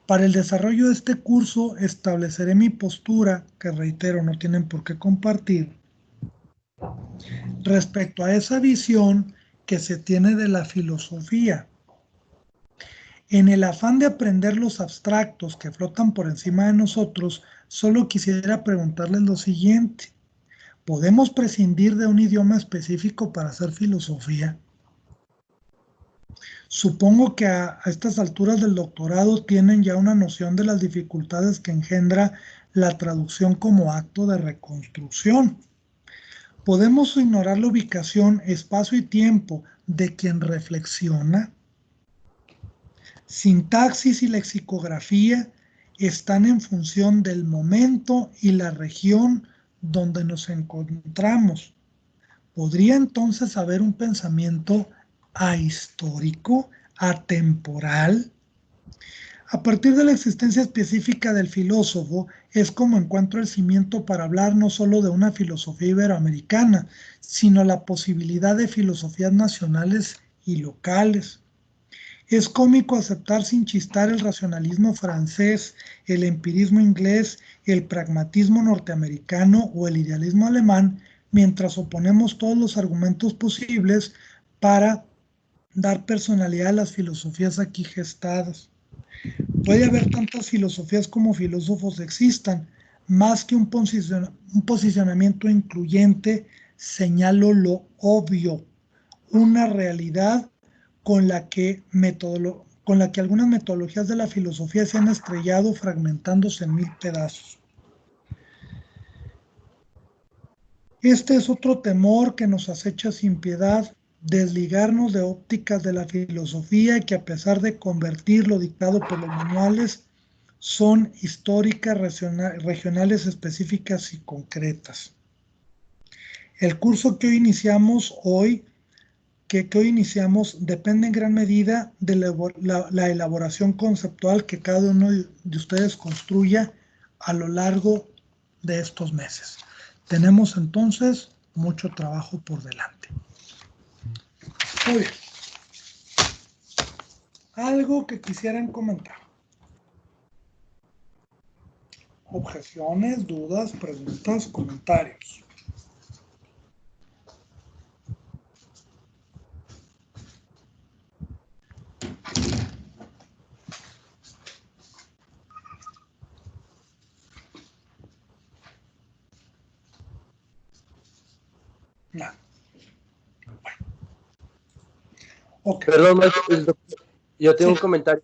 Para el desarrollo de este curso estableceré mi postura, que reitero, no tienen por qué compartir, respecto a esa visión que se tiene de la filosofía. En el afán de aprender los abstractos que flotan por encima de nosotros, solo quisiera preguntarles lo siguiente. ¿Podemos prescindir de un idioma específico para hacer filosofía? Supongo que a estas alturas del doctorado tienen ya una noción de las dificultades que engendra la traducción como acto de reconstrucción. ¿Podemos ignorar la ubicación, espacio y tiempo de quien reflexiona? Sintaxis y lexicografía están en función del momento y la región donde nos encontramos. ¿Podría entonces haber un pensamiento ahistórico, atemporal? A partir de la existencia específica del filósofo, es como encuentro el cimiento para hablar no solo de una filosofía iberoamericana, sino la posibilidad de filosofías nacionales y locales. Es cómico aceptar sin chistar el racionalismo francés, el empirismo inglés, el pragmatismo norteamericano o el idealismo alemán, mientras oponemos todos los argumentos posibles para dar personalidad a las filosofías aquí gestadas. Puede haber tantas filosofías como filósofos existan, más que un posicionamiento incluyente, señalo lo obvio, una realidad con la que algunas metodologías de la filosofía se han estrellado, fragmentándose en 1000 pedazos. Este es otro temor que nos acecha sin piedad, desligarnos de ópticas de la filosofía que, a pesar de convertir lo dictado por los manuales, son históricas, regionales, específicas y concretas. El curso que hoy iniciamos depende en gran medida de la elaboración conceptual que cada uno de ustedes construya a lo largo de estos meses. Tenemos entonces mucho trabajo por delante. Muy bien. ¿Algo que quisieran comentar? Objeciones, dudas, preguntas, comentarios. Nada. Bueno. Okay. Perdón, yo tengo un comentario.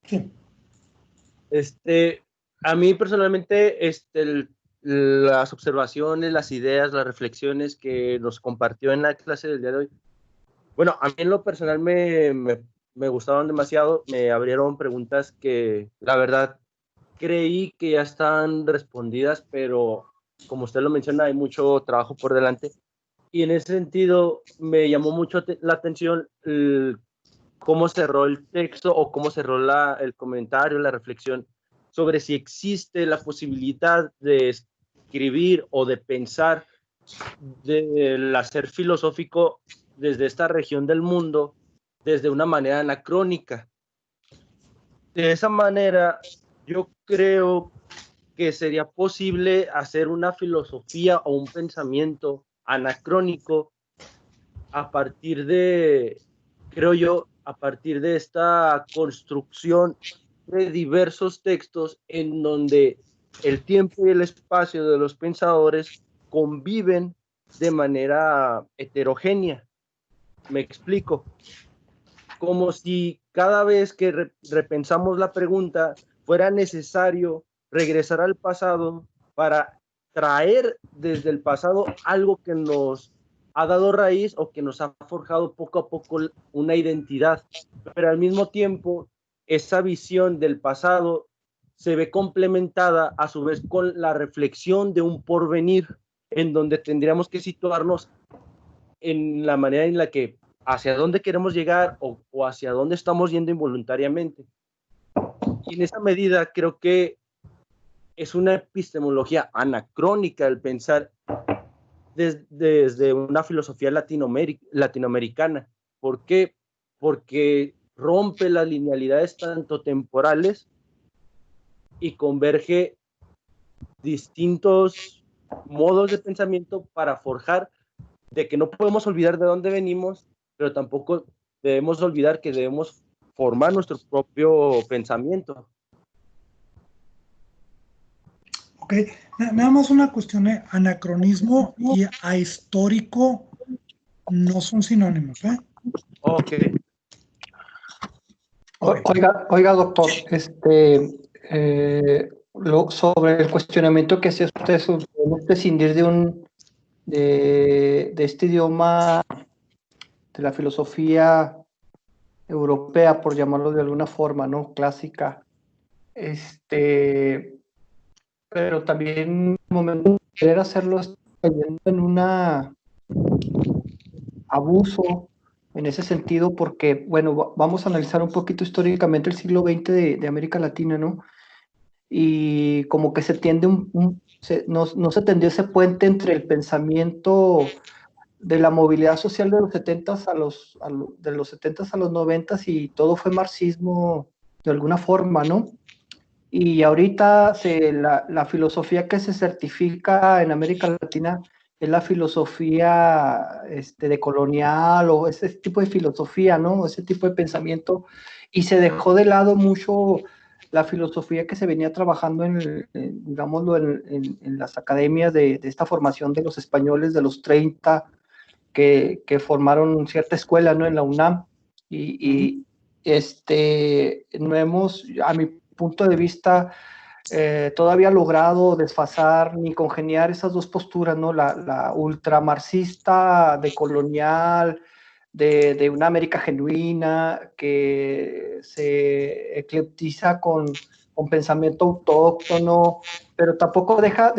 Sí. A mí personalmente, las observaciones, las ideas, las reflexiones que nos compartió en la clase del día de hoy, bueno, a mí en lo personal me gustaron demasiado, me abrieron preguntas que la verdad creí que ya están respondidas, pero como usted lo menciona, hay mucho trabajo por delante. Y en ese sentido me llamó mucho la atención cómo cerró el texto o cómo cerró el comentario, la reflexión sobre si existe la posibilidad de escribir o de pensar del hacer filosófico desde esta región del mundo, desde una manera anacrónica. De esa manera, yo creo que sería posible hacer una filosofía o un pensamiento anacrónico a partir de, creo yo, a partir de esta construcción de diversos textos en donde el tiempo y el espacio de los pensadores conviven de manera heterogénea. Me explico. Como si cada vez que repensamos la pregunta fuera necesario regresar al pasado para traer desde el pasado algo que nos ha dado raíz o que nos ha forjado poco a poco una identidad, pero al mismo tiempo esa visión del pasado se ve complementada a su vez con la reflexión de un porvenir en donde tendríamos que situarnos en la manera en la que hacia dónde queremos llegar o hacia dónde estamos yendo involuntariamente. Y en esa medida creo que es una epistemología anacrónica el pensar desde una filosofía latinoamericana. ¿Por qué? Porque rompe las linealidades tanto temporales y converge distintos modos de pensamiento para forjar de que no podemos olvidar de dónde venimos, pero tampoco debemos olvidar que debemos formar nuestro propio pensamiento. Ok, nada más una cuestión, anacronismo y ahistórico no son sinónimos, ¿eh? Ok. Oiga, doctor, sobre el cuestionamiento que hacía usted sobre prescindir de este idioma, de la filosofía europea, por llamarlo de alguna forma, ¿no? Clásica. Pero también en un momento querer hacerlo cayendo en un abuso en ese sentido, porque, bueno, vamos a analizar un poquito históricamente el siglo XX de América Latina, ¿no? Y como que se tiende no se tendió ese puente entre el pensamiento de la movilidad social de los 70s de los 70s a los 90s, y todo fue marxismo de alguna forma, ¿no? Y ahorita la filosofía que se certifica en América Latina es la filosofía decolonial, o ese tipo de filosofía, ¿no? Ese tipo de pensamiento, y se dejó de lado mucho la filosofía que se venía trabajando digámoslo, en las academias de esta formación de los españoles de los 30, que formaron cierta escuela, ¿no? En la UNAM, y no hemos, a mi punto de vista, todavía logrado desfasar ni congeniar esas dos posturas, ¿no? La ultramarxista, decolonial, de una América genuina, que se ecliptiza con pensamiento autóctono, pero tampoco deja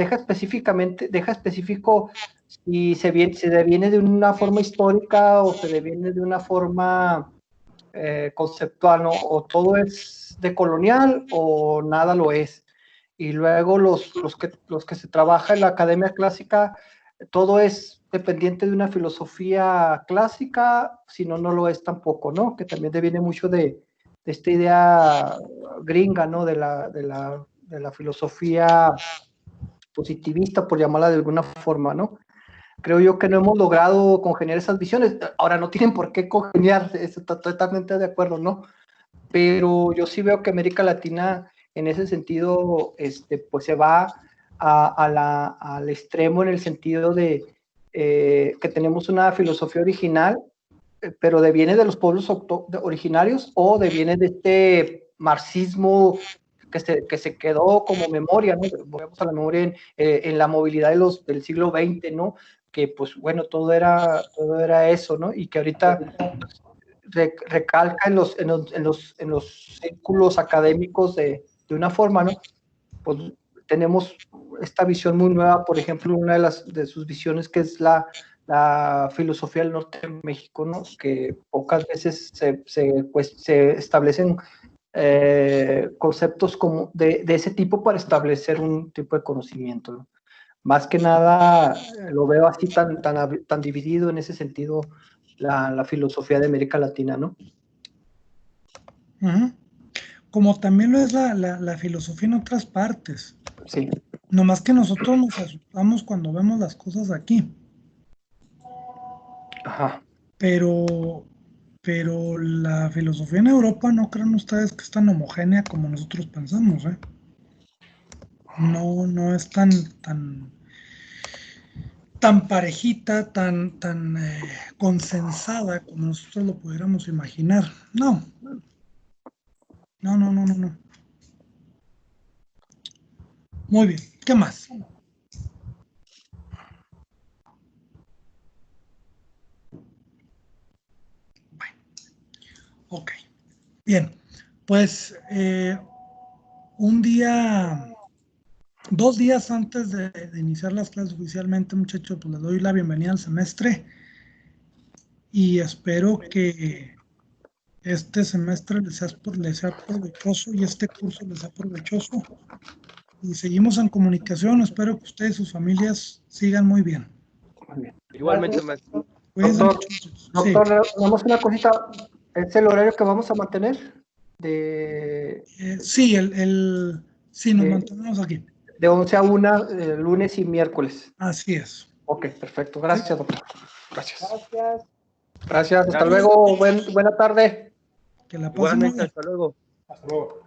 específico si se deviene de una forma histórica o se deviene de una forma conceptual, ¿no? O todo es decolonial o nada lo es. Y luego los que se trabaja en la academia clásica, todo es dependiente de una filosofía clásica, si no, no lo es tampoco, ¿no? Que también deviene mucho de esta idea gringa, ¿no? De la filosofía positivista, por llamarla de alguna forma, ¿no? Creo yo que no hemos logrado congeniar esas visiones. Ahora, no tienen por qué congeniar, estoy totalmente de acuerdo, ¿no? Pero yo sí veo que América Latina, en ese sentido, pues se va al extremo, en el sentido de que tenemos una filosofía original, pero deviene de los pueblos originarios, o deviene de este marxismo que se quedó como memoria, ¿no? Volvemos a la memoria en la movilidad del siglo XX, ¿no? Que pues bueno, todo era eso, ¿no? Y que ahorita recalca en los círculos académicos de una forma, ¿no? Pues tenemos esta visión muy nueva, por ejemplo, una de sus visiones, que es la filosofía del norte de México, ¿no? Que pocas veces se establecen conceptos como de ese tipo para establecer un tipo de conocimiento, ¿no? Más que nada lo veo así tan dividido en ese sentido la filosofía de América Latina, ¿no? Uh-huh. Como también lo es la filosofía en otras partes. Sí. Nomás que nosotros nos asustamos cuando vemos las cosas aquí. Ajá. Pero la filosofía en Europa, no crean ustedes que es tan homogénea como nosotros pensamos, ¿eh? No es tan parejita, tan consensada como nosotros lo pudiéramos imaginar. No. Muy bien, ¿qué más? Bueno, ok. Bien, pues 2 días antes de iniciar las clases oficialmente, muchachos, pues les doy la bienvenida al semestre. y espero que este semestre les sea provechoso y este curso les sea provechoso. Y seguimos en comunicación. Espero que ustedes y sus familias sigan muy bien. Igualmente, maestro. Cuídense Doctor, mucho. Sí. Doctor, vamos a una cosita. ¿Es el horario que vamos a mantener? Sí, sí, nos de- mantenemos aquí. De 11 a 1, lunes y miércoles. Así es. Ok, perfecto. Gracias, doctor. Gracias. Gracias. Gracias. Hasta Gracias. luego. Buena tarde. Que la pasen muy Igualmente, bien. hasta luego. Hasta luego.